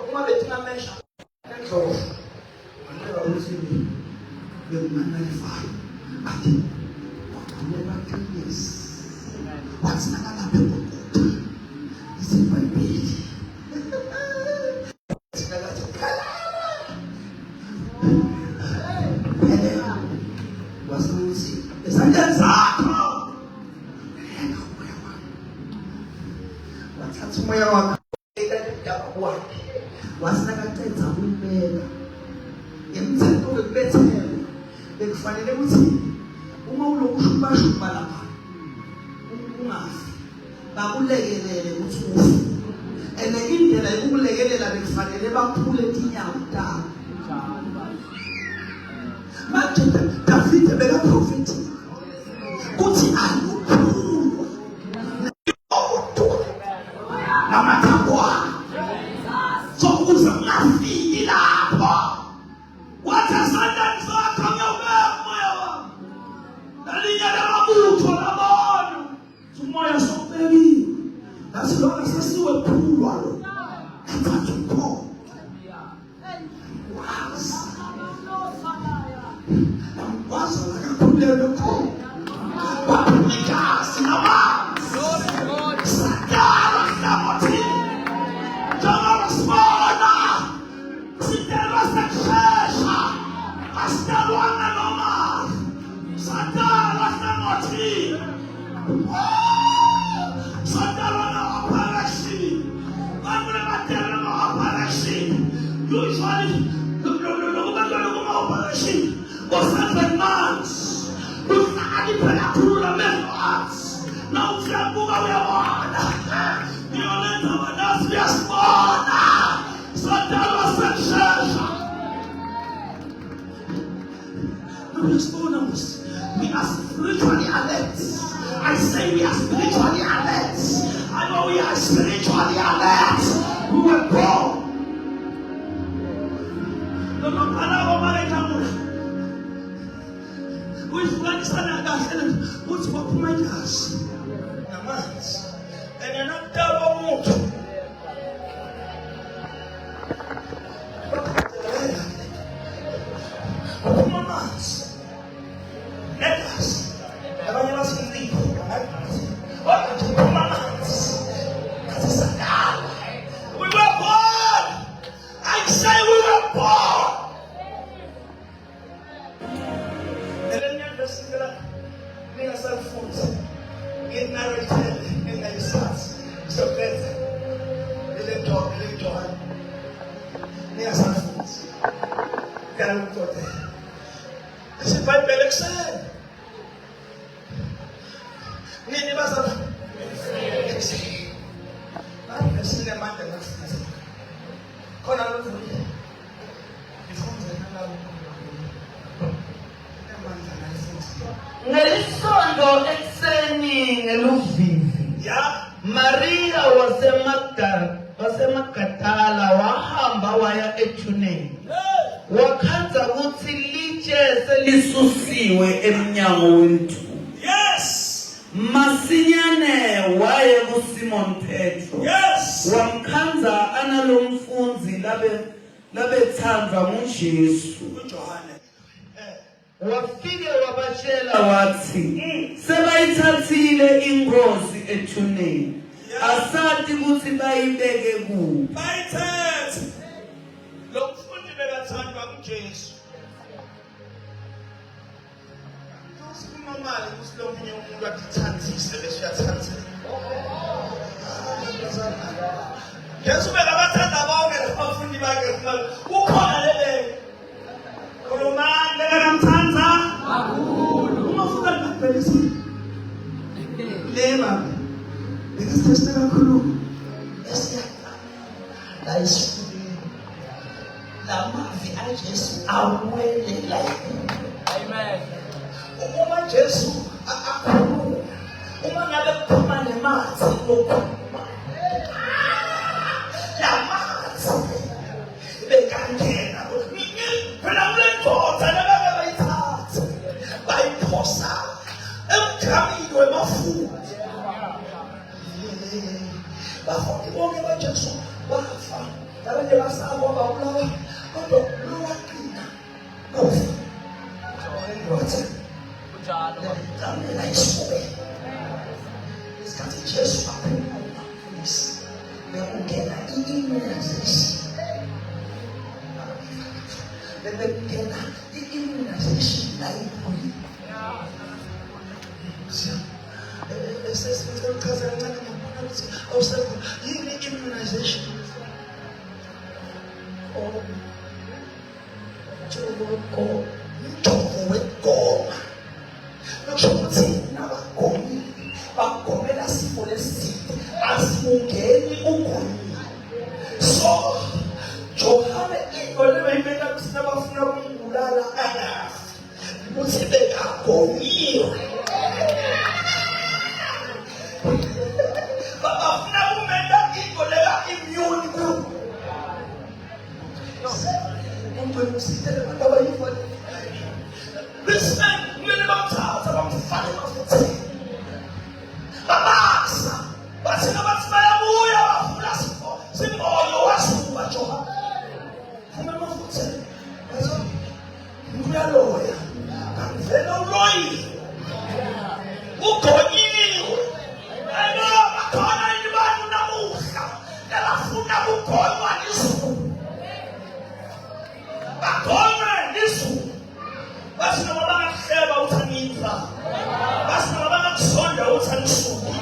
Uma bethi ngamesha endlovu. Ngicela ukuthi bekumanayifayo. Athi wakhulelwa 3 years. Wathi nakalapha eGolgotha. Isibhayibheli. Singakathi khala. Wasithi esandleni zakho. Wathatha umoya wakhe wakhe wasinakacedza ukubeka ngemthetho wekubethela bekufanele ukuthi uma ulokushubashuba lapha ungafi bakulekelele ukuthi ufe and indlela yokulekelela bekufanele baphule tinyawo takho manje Davide bekaprofeti uthi aluphulwa namathambo sokuze ungafiki lapho wathi asandani sakho ngiyawubeka umoya wami nalinye lamabutho labona umoya sokubekiwe nasilona sesiwephulwa lo enzathi ukhona wazi lakakhulelwe khona waphumekasi namanzi sadala hlangothini njengoba sibona sidelwa sekushesha asidelwanga noma sadala hlangothini sadalwa nawaphakathini bangule badelwa nawaphakathini usually lokubangelokuma-operation for 7 months uhlakaniphela khulu lamehlo athi nawukuyabuka uyabona ngiyolenza abanasi uyasibona sadalwa sekushesha uyasibona musi we are spiritually alert. I say we are spiritually alert. I know we are spiritually alert. We were born uyihlukanisana kahle ukuthi baphuma igazi namanzi and anakudaba umuntu baphuma amanzi negazi abanye basinzipho baphuma amanzi kazisadala. We were born. I say we were born. Get married in the stars. So better. Electoral. Near some foods. Can we go there? This is by election. Nini basa. ekseni ngeluvivi Yeah. Maria wasemagadala wahamba waya ethuneni wakhanza ukuthi litshe selisusiwe emnyango wentuni. Yes. Masinyane waye kuSimon Petro Yes. wamkhanza analomfunzi labethandwa nguJesu. Johane. Wafike wabatshela wathi sebayithathile ingozi ethuneni asathi ukuthi bayibeke kuphi. Bayithethe. Lo mfundi bekathandwa nguJesu. Usikumamali ukuthi lo munye umuntu atithanzise bese uyathanzisa. Jesu bekabathanda bonke abafundi bakhe ukhona lebe. Khulumani bekamthanda kakhulu. Uma ufuna ukubhelisa lema. Bekasitheste kakhulu. Esiyaqala. La isifuni. La mavi aJesu awele la. Amen. Uma Jesu akhuluma. Uma ngabe kuphuma nemathe lokukhuluma. La mathe bekangena. Phela ulendoda lebeke bayithatha. Bayiphosa emkhamini wemafutha. Bafundi bonke baJesu bafa. Abanye basabo babulawa kodwa lowaqina. Kufa. Wathi Kunjalo. Kamela isifube. Isikhathi Jesu akhuluma. Bekungena i-immunization. Bekungena i-immunization la ikhulu. Sesichaza kancane ngibona ukuthi awusekho yini immunization. Umjovo wegoma. Kusho ukuthi nabagomile bagomela sifo leside asibungeni ugomile. So Johane ingole bayibeka kusina bafuna ukungibulala akafi. Ukuthi bekagomiwe. Bafuna kumenda ingole la immune group. Umuntu usitele abantu abayifona. Listen, kumele bamthatha bamfake emafutheni. Babasa. Bathi nabathi bayabuya bafuna simboyo wasuka Johane. Funa emafutheni. Uyaloya. Kangivela uloyile. Ugonyiwe. Eno bakhona abantu namuhla. Elafuna ukugonywa izulu. Bagonywe izulu. Basi noma bangahleba uthanisa. Basi noma bangakusonda uthanisuki.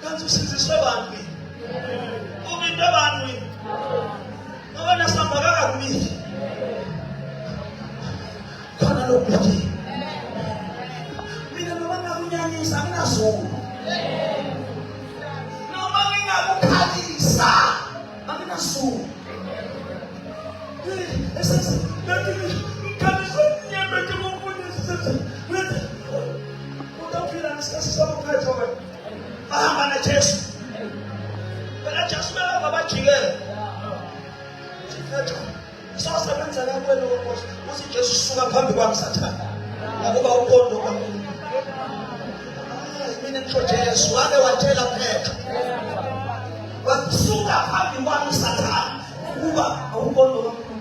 Kanti usiziswe abantu. Umuntu abantu. Ngabona samba kakumile. Khona lokuthi. Mina noma ngakunyanyisa nginazulu. Noma ngingakukhalisa anginazulu. Jesu ake watshela Petro wasuka phambi kwami Sathane ukuba awubondo kakhulu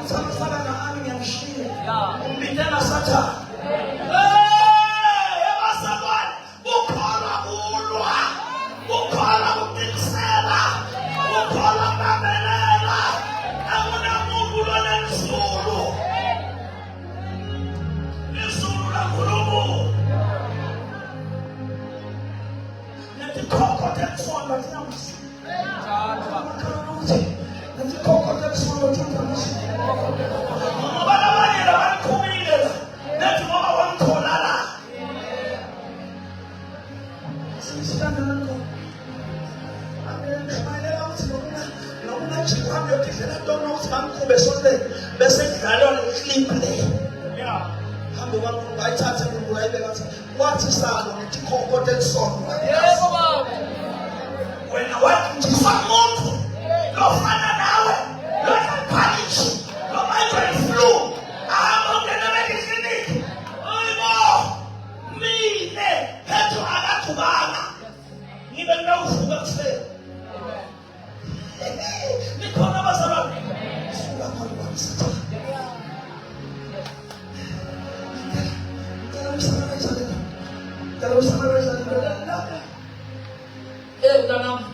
ngathi sama nami ngiyamshiya umbindela Sathane yabasabani ukholwa kulwa ukholwa ukuqisela ukholwa babelela akunamuntu lonenzulu izulu lakhulumo nathi khokho tekusona thinamusi nathi khokho tekusona thinamusi ngoba labanye labalikhumile nathi ngoba wamthola la sisithandana amene ngimayela ukuthi nokuna chikwambe udizela ntono ukuthi bamqhube sonke bese kudlalwa le clip le. Yeah. Hambe bamqhube bayithathe umuntu ayibeka athi wathi sabo ngithi kokothe lisonto. Yebo baba. Wena wathi nje samuntu lofana nawe lophanish lo migraine flu amongena medicine oyibo mine phetho akathubana ngibe ngawuvuka kusela nikhona abazalwane suka phambi kwami sathana Utanam,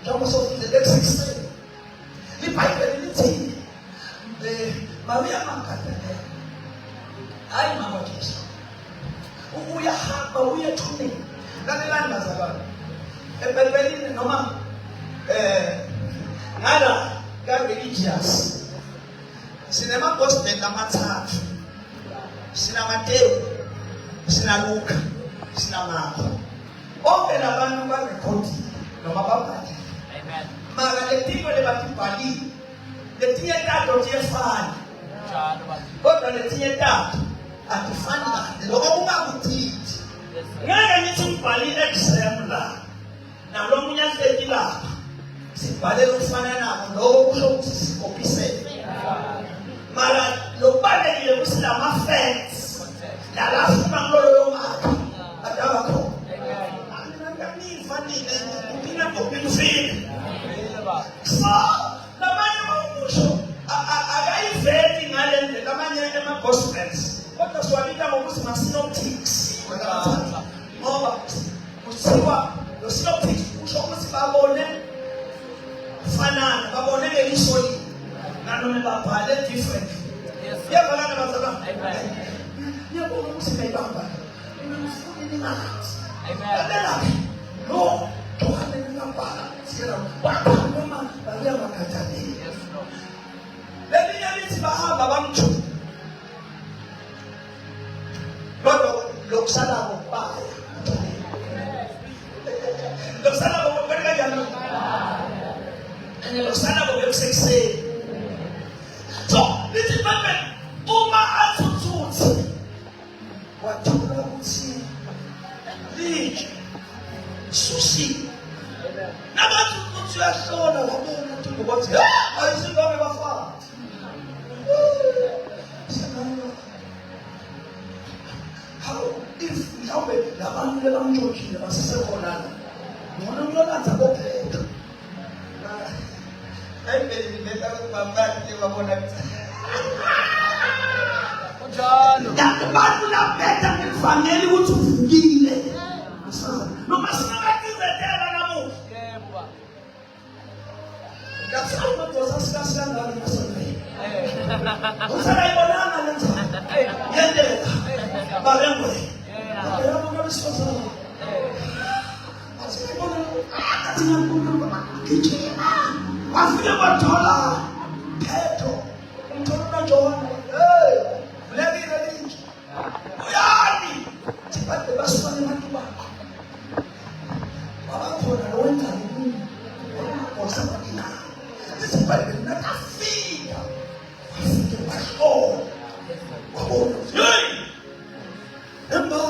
njengoba sofile lekuseni. IBhayibheli lithi Maria Magdalene. Hayi mama Jesu. Uyahamba uye ethuneni. Lalelani bazalwane. eBhayibhelini noma ngala ka-religious sinama-gospel amathathu. Sinamateyu, sinaLuka, sinaMarko. Bonke labantu barekhodi noma babhale. Amen. Mara letiko lebatibhalile letinye tato ziyefana Njalo baba. kodwa letinye tato atifani kahle loko kungakuthiti ngeke ngithi ngibhale i-exam la nalomunye ahleki lapha sibhalele ukufana nabo loko kusho ukuthi sikopisele mara lokubalulekile ukuthi lama-facts nalafuna kuloyo makha adaba khona so lamanye amasho akayiveli ngale ndlela amanye ama-gospels kodwa siwabika ngokuthi ma-synoptics ngoba kuthiwa lo synoptics kusho ukuthi babone kufanana babone lelisoli nanoma babhale different yavalana bazalwane ngiyabona ukuthi ngayibamba ngifuna ningazi Amen. no tuhane ngabhala sira wakhuluma Maria Magdalene Yes, Lord. lelinye lithi bahamba bamthu kodwa lokusala ngokubaya lokusala ngokubaya kanjani lokusala ngokusekuseni so lithi babe uma athuthuthi wathola ukuthi lithi sushi nabantu ukuthi uyahlola wabona ukuthi ngokuthi ayisingabe bafana how if mhlawumbe labantu lebamntshontshiwe basesekhona la ngona kuyolanza kophela ayibheli ngibeka kubambani wabona Njalo. abantu labetha ngivangeli ukuthi uvukile noma singakatizethela namuhla Yebo baba. ngakusala madoda sikasiyangani nasonini Eh. usayibonanga le nto yendlela balengwe yabo ngabesifazane asibona athi ngakubona ngijima wafike kwathola phetho umthola John ulekile linki uyani bathi basifane abantu bakho wabakhona lo wenza lokhu ngosa bakina isibhayibheli nakafika wafike wahlola wabona hey emba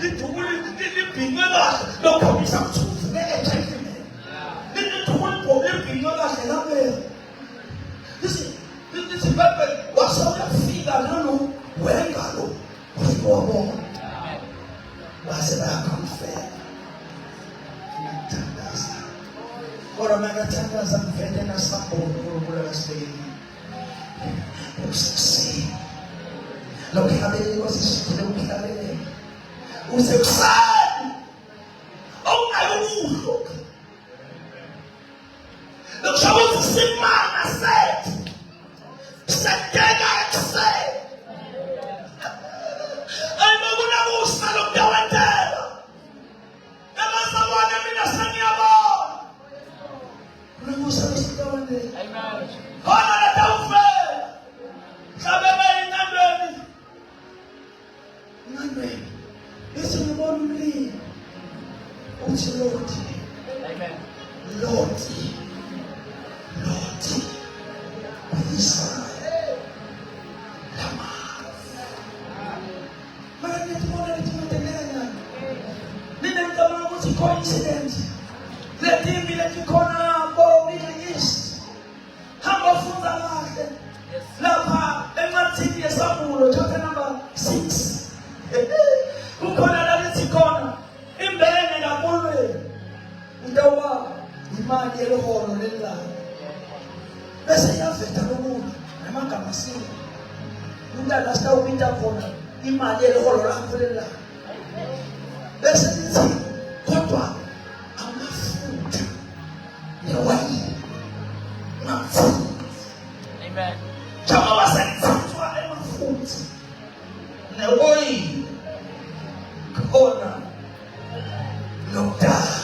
lidukuli libhinqe kahle lokhombisa mthuzi ne-HIV lidukuli libhinqe kahle lapha lisi ibhayibheli wasawuyafika nalo wengalo wafike wabona base bayakamfela ngiyathandaza kodwa makathandaza mvele nasabona uNkulunkulu akasibekile usekuseni lokuhlabeleli kwasishithile ukuhlabeleli usekuseni awunayo umuhlo lokusho ukuthi simanga sethu sekeka ekuseni ayinokunakusa lokudawetela emazalwane mina sengiyabona kunakusa lokudawetela Amen. khona letawufela mhlabe bayinqandweni inqandweni bese ngibona umlilo uthi Amen. Lord Israel. Mara nitibona litimatenena. Nina mtama ukuthi coincidence. Letimbi letikhona ko Middle East. Hamba funza kahle. Lapha encwadini yeSamulo chapter number 6. Kukhona la letikhona imbene kakhulu. Ndoba imali yeliholo lelilanga. Bese yaveta lomuntu namagama sini. Umntana sitawubita khona imali yeliholo lakho lelilanga. Bese lithi kodwa amafutha newayini ngathi. Amen. Chama wasenzwa emafutha newayini khona nokudala.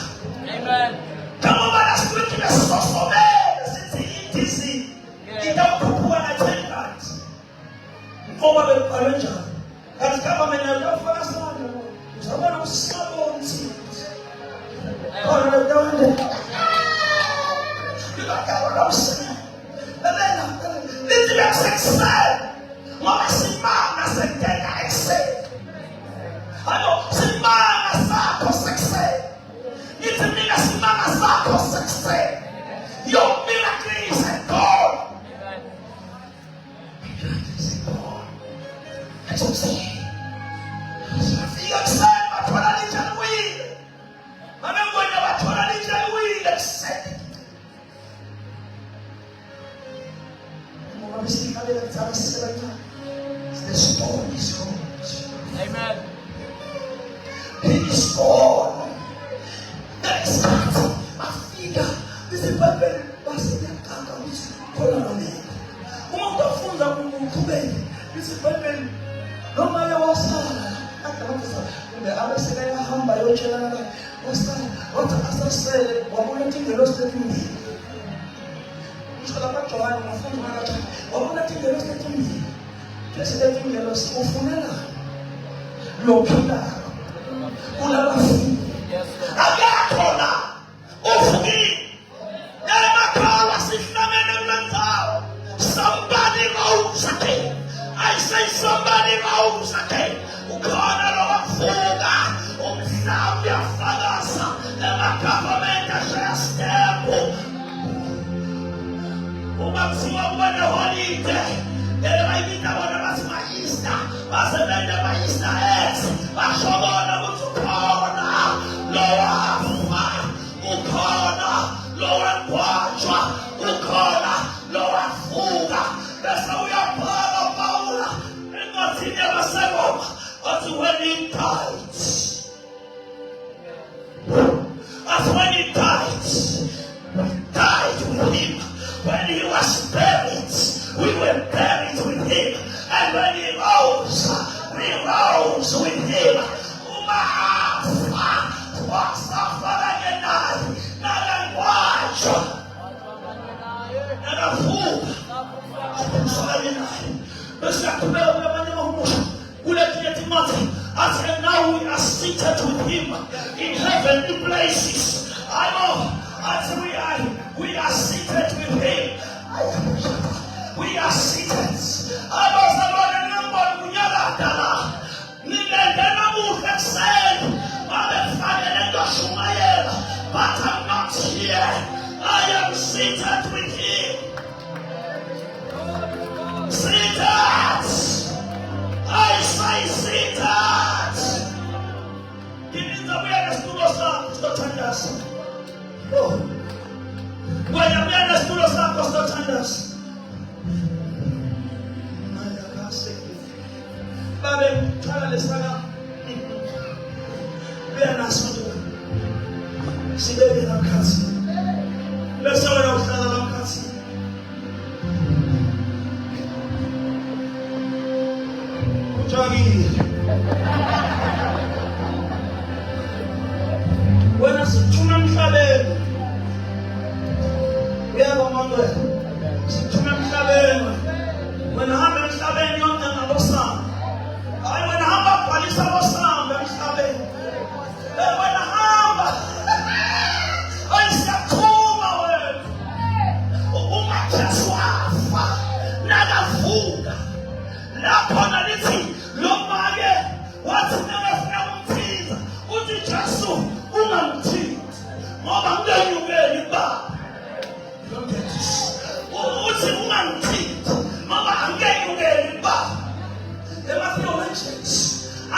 Amen. Kama bana siku kimesosomela sithi indisi itakukhuphuka na 10 rand. Ngoba bebhalwe njalo. Kanti kama mina ngiyafaka sana uzabona usabonzi. Khona ndawonde. Ngiyakabona usana. Lalena, lithi bekusekuseni. Ngoba simanga sentela ekseni. Hayo simanga sakho sekuseni. It's a mina simanga sakho sekuseni. Your miracle is gone. Miracle is gone. That's what I'm saying. Fika kuseni bathola lijanuwile. Abengwenya bathola lijanuwile kuseni. Ngoba bisikale kutsaba sisebanya. The storm is gone. Amen. He is gone. Next time, afika isibhebhele basiyakaka ukuthi khona nonke. Uma utafunda ukuqhubeka isibhebhele noma yawasala akamusa kumbe abeseka yahamba yotshelana la wasala wathi asasele wabona tingelo stephini. Ngisho John ngafunda manje wabona tingelo stephini. Bese tingelo ufunela lophila kulabafuni. Yes, Lord. Agakhona ufukile emakhala sihlangene kulenzawo. Somebody rose again. I say somebody rose again. Ukhona lowavuka umhlawumbe uyafakasa ema-government ashayastembu. Uma kuthiwa kuba ne-holiday bayibita bona bathi ma-Easter basebende ma-Easter eggs basho bona ukuthi ukhona lowafa, ukhona lowagwajwa, ukhona lowavuka. Bese uyabhala uPawula encwadini yabaseRoma athi when he died, we died with him. When he was buried, we were buried with him. And when he rose, we rose with him. Umafa wasafarangenai nalangwajwa nalavuka safarangenai. Bese yakubeka kulabanye amahumusha kuletinye Timothy athi and now we are seated with him in heavenly places. I know. As we are seated with him. We are seated. I was alone number Munyala. Nilendena Mufexen. But I'm not here. I am seated with him. Seated. I say seated. Give me the awareness to us. Oh, when the man has put us up, was not us. Babe, try to stand up. We are not so good. See, baby, I'm cutting. Let's go out, I'm cutting. Jogging. When I see Tunam Kabe, we have a mother. Tunam Kabe, when I'm Kabe, you're not a son. I when I'm a police, I was son, but Kabe. When I'm I said, come away. Oh, my God. lakhona lithi lo make wathi nangafuna ukumthiza uthi Jesu ungamthizi ngoba ngenyukeli baba uthi ungamthizi ngoba ngenyukeli baba ematheologians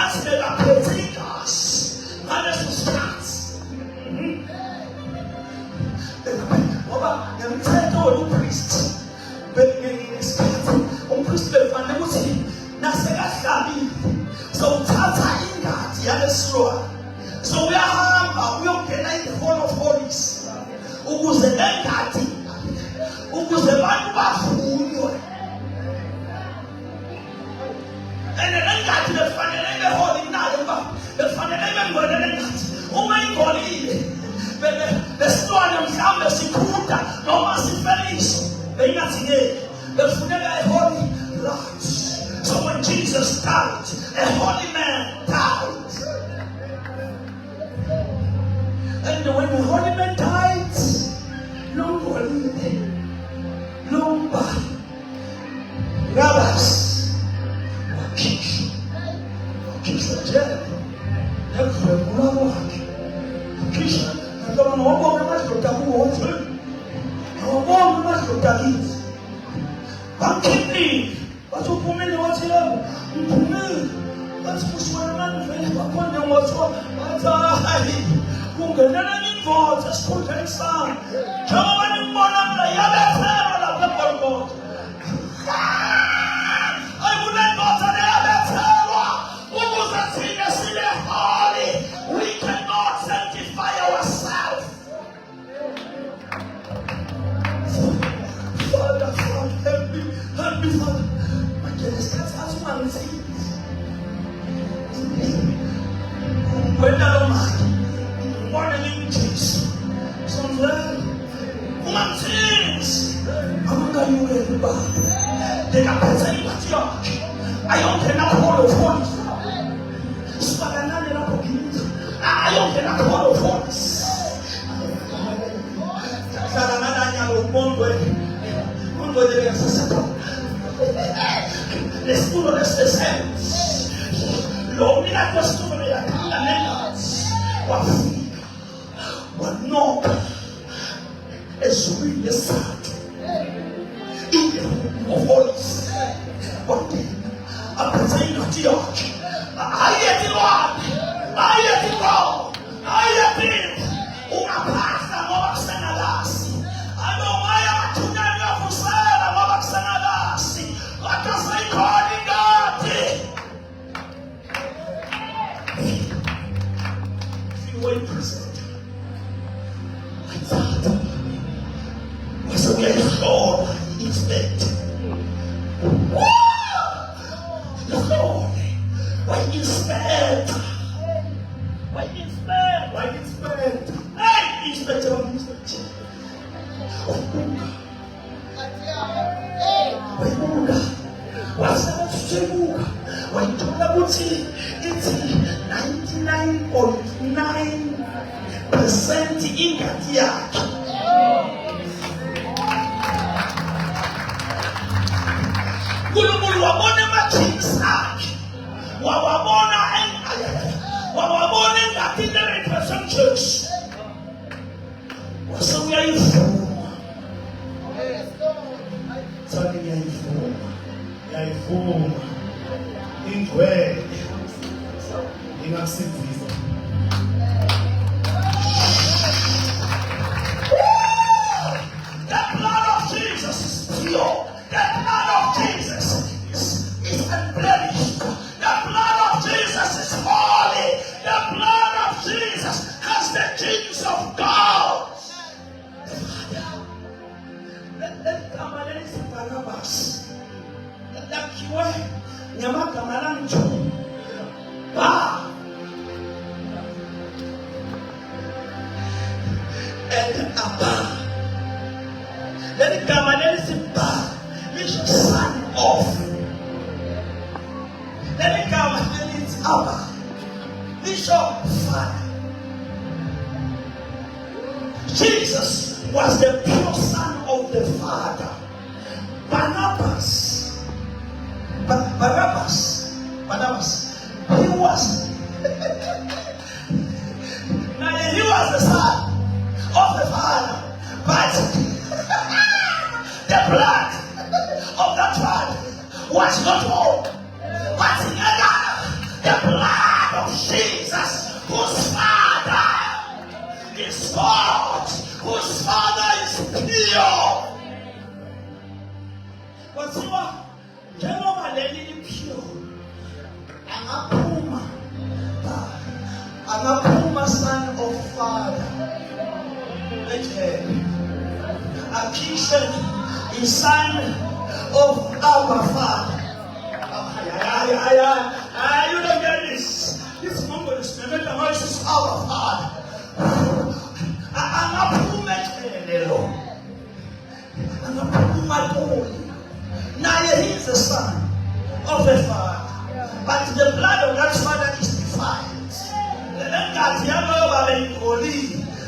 athi bekaphethe igazi ngaleso sikhathi ngoba ngemthetho wobupristi ngesikhathi umpristi befanele ukuthi nasekahlabile sowuthatha ingadi yalesilwane so uyahamba uyongena in the hall of holies ukuze lengadi ukuze abantu bavunywe ene lengadi befanele beholi nayo ba befanele bengcwele lengadi uma ingcolile besilwane mhlawumbe sikhunda noma sifelisho beyingathingeki befuneka holy blood. So when Jesus died, a holy man died. And when the holy man died, Lumba, Rabbas, Kisha, Bakini, watu kumeni watu leo, kumeni, watu kuswalana vile bakonde watu, watu ahadi, kungenana ni vote, skute sana, kama ni mbona mla yabe tero la pepo vote. I wouldn't vote on yabe tero, ukuza sile sile holy, we cannot sanctify ourselves. Father, help me, Father. My goodness, that's how I'm saying. When I don't mind, morning in Jesus. Some land, woman things. I'm not going to everybody. They got better in my church. I don't care not all of voice. Spaganani na poquito. I don't care not all of voice. Saranada nyalo bongo. L'escudo de este ser lo mira questo de la canela no es subir de santo y of voice what a present of George I una pasta nuova sanadasi adomaya tunanya kusala nuova sanadasi akasai kodigati if you were present I thought was a way Lord it's meant the Lord why it's meant hey it's better Wemunga wasatuchemuka waitola kuti iti 99.9% ingati yake Mulumulu wabone makings akhe wawabona ngati the representation wase uyayivuma Sani ngiyayivuma ingcwele ingakusiza The blood of Jesus is pure. The blood of Jesus is unblemished. The blood of Jesus is holy. The blood of Jesus has the things of God. Jesus was the pure son of the Father. Barnabas was not all. But together, the blood of Jesus, whose Father is God, whose Father is pure. Whatsoever, njengoba leli pure, angaphuma son of father. Action is son of our father. You don't get this. This mumble is remember voice is our father. Now he is the son of the father. But the blood of that father is defiled.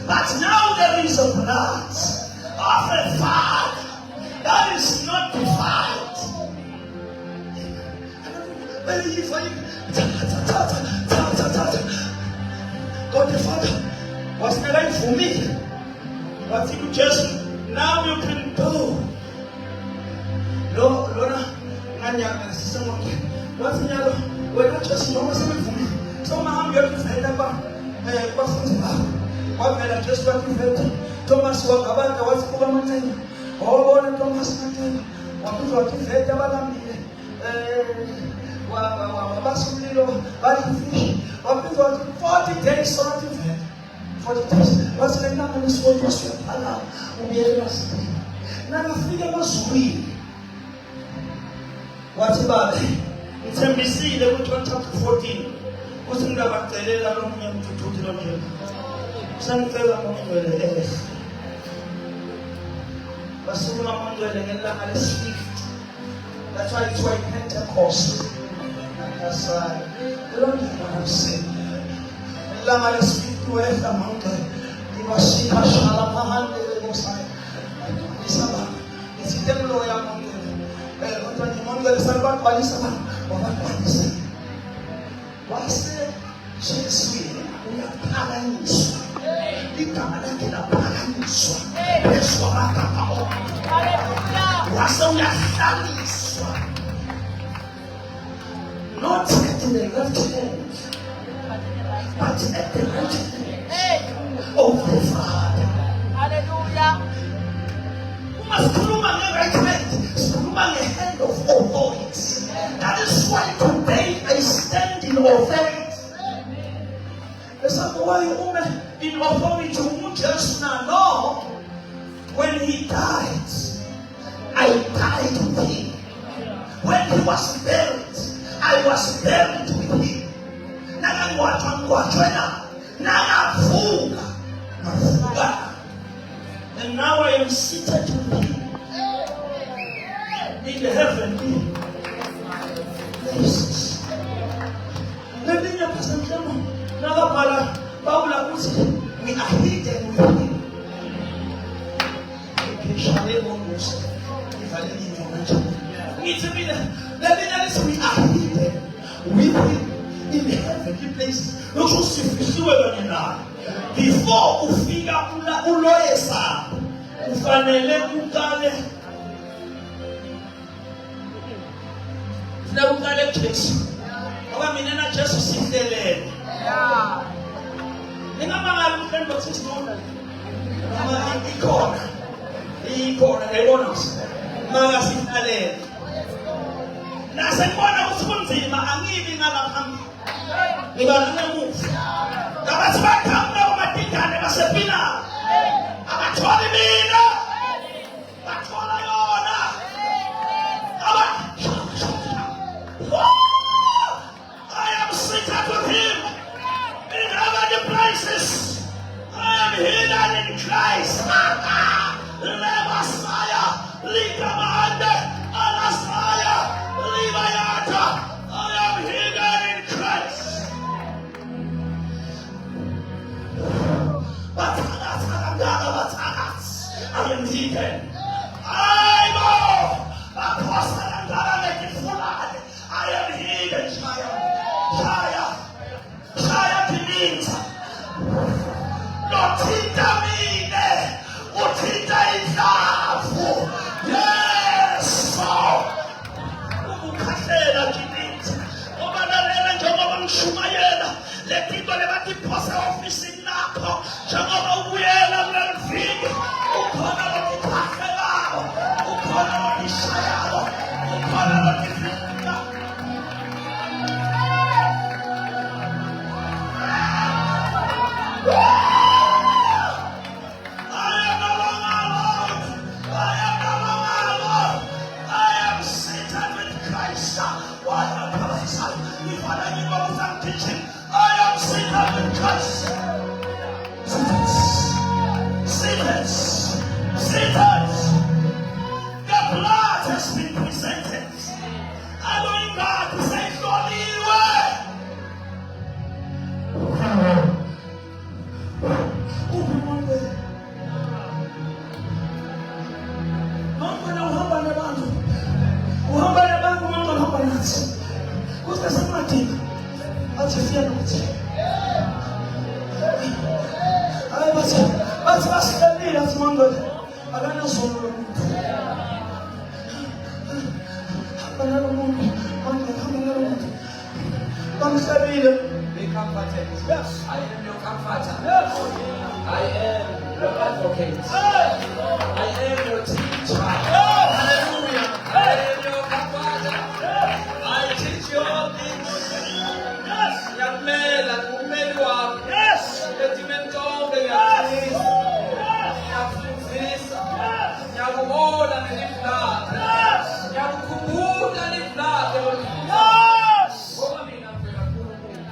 But now there is a blood of a father that is not defiled. God the Father was made for me. But you just now you can go. Lord, what's in your we're not just for me. So I'm going to say that what made I just what you felt? Thomas was about the what's over my time. Oh, Thomas, what you felt about me? But 40 days, 40 days. What's the name of this one? Now, I figure was real. What's about it? It's MBC, Leviticus chapter 14. What's in the back? That's why it's like Pentecost. That's why we don't need what I'm saying. Allah will speak to us among the Iwashika Shalamahan de Mosai. Isaba. It's the temple of Yamon. When you want to Salvat Balisaba, or what Balisa. Why say Jesus? We are Paranus. You come and get a Paranus. Yes, what I was on your families. Not at the left hand, but at the right hand of the Father. Hallelujah. Who must screw on the right hand, screw on the hand of authority. That is why today I stand in authority. There's a boy in authority who just now know when he died. I died with him. When he was buried, I was buried with him. And now I am seated with him in the heavenly places. We are hidden with him. We are hidden with him in the heavenly places. Before ufika uloyesa ufanele ukale Jesu. Ngoba mina na Jesu sihlelele. Ningamangala umfendo sisizona. Ikhona ebonus. Maka sihlelele. Nase ngibona ukuthi kunzima angibi ngalaphambili. Ngibana ngemuva. Ngabathi bakhamba kumadingane basepina. Abatholi mina. Bathola yona. I am seated with him in heavenly places. I am hidden in Christ. Lemasaya, Likamande, Alasaya, Libayata. I am hidden in Christ. touch. Sit touch. The blood has been presented. Allowing God to say, "Go the way." Open one way. Mambo na uhamba na bantu. Uhamba na bantu, mambo na uhamba nasi. Kusema ati achafia noti. Ay basi dalila mambo. Agana solo. Agana Mungu. Vamos sabia. Be comforted. Yes. I am your comforter. Yes. I am your advocate. I am your teacher. Hallelujah. I am your comforter. I teach you all things. Yes. Yamela, kumeliwa. Yes. Yatimentonge Yes. yakusiza. Yes. Yakufundisa. Yes. Yakubona niliflate. Yes. Yakukhumbuza niliflate. Yes. Ngoba mina ngivela kuNkulunkulu.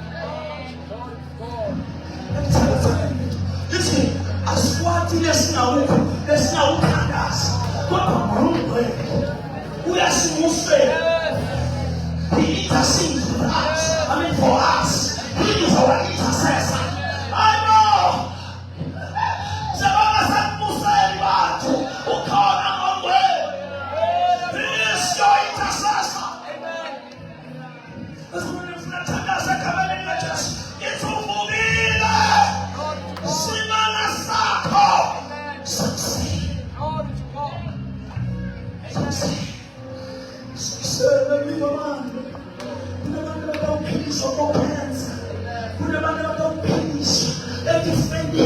Listen, aswati lesinawuthandaza kodwa Mungu uyasimusela. He intercedes with us. I mean for us. He is our intercessor. I know. Sebaba sakumusela bathu ukhona Mungu. He is your intercessor. Tunathandaza kabaleni la Jesu. Ithumukile. Simama sakho. Succeed. Serve me, man. Kunabantu abawuphikiswa ngokwenza. Kunabantu abawuphikiswa ekufeni.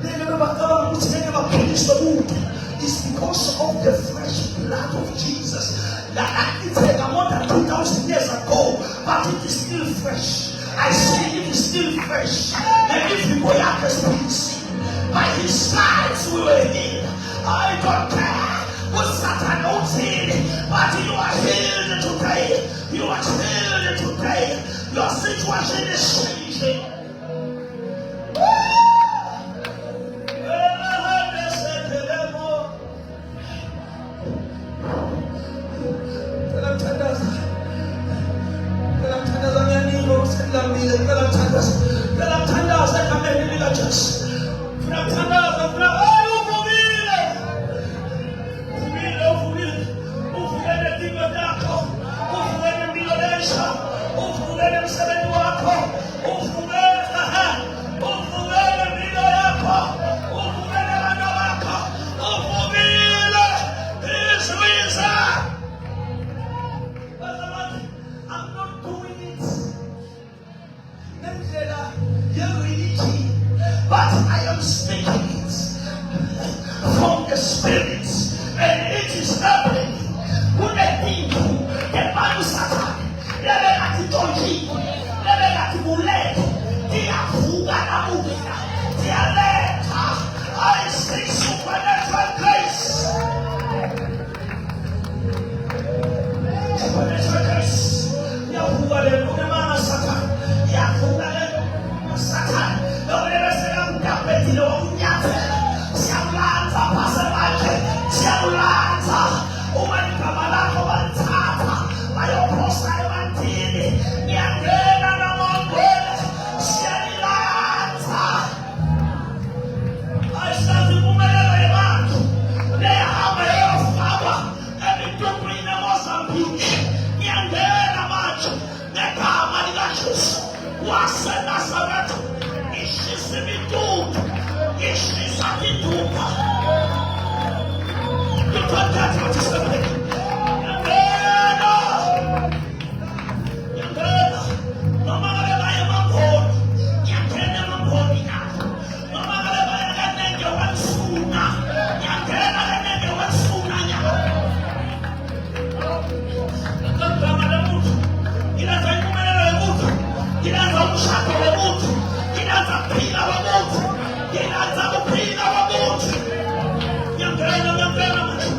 Lena bacabanga ukuthi ngeke baphikiswe kude. It's because of the fresh blood of Jesus. That it take more than 2,000 years ago, but it is still fresh. I say it is still fresh. And if you go out the streets, by his stripes we were healed. I don't care what Satan knows healed, but you are healed today. You are healed today. Your situation is changing. But I am speaking it from the spirits, and it is happening. Who they think the man Satan, they are the donkey, they are the bullet, they are fuga na muvina, they are led. I speak supernatural grace. Supernatural grace. Yahuwa le man Satan, Yahuwa le man Satan. Siyamulanza phasa bakhe, siyamulanza uma igama lakho balithatha bayophosa ebantwini. Ngiyangena namongwele, siyalilanza. Ayisazi impumelelo yabantu leyahamba yayofakwa emidubwini eMozambique. Ngiyangena manje negama likaJesu waseNazaretha. Ishisa imidudu, ishisa imiduka. Ngithatha ukuthi sebenze. Ngiyangena. Noma ngabe baye emakhona, ngiyangena emakhona yakho. Noma ngabe baye kanenge wansuna, ngiyangena kanenge wansuna yakho. Ngigama lomuntu, ngilenza impumelelo yomuntu, ngilenza umshado womuntu. Phila womuntu, ngilanza ukuphila womuntu. Ngiyangena manje.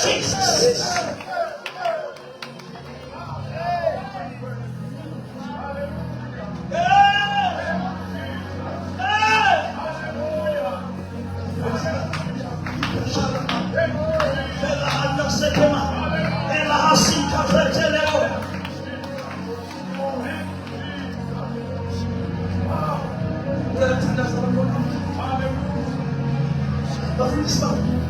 Jesus. Nothing to stop.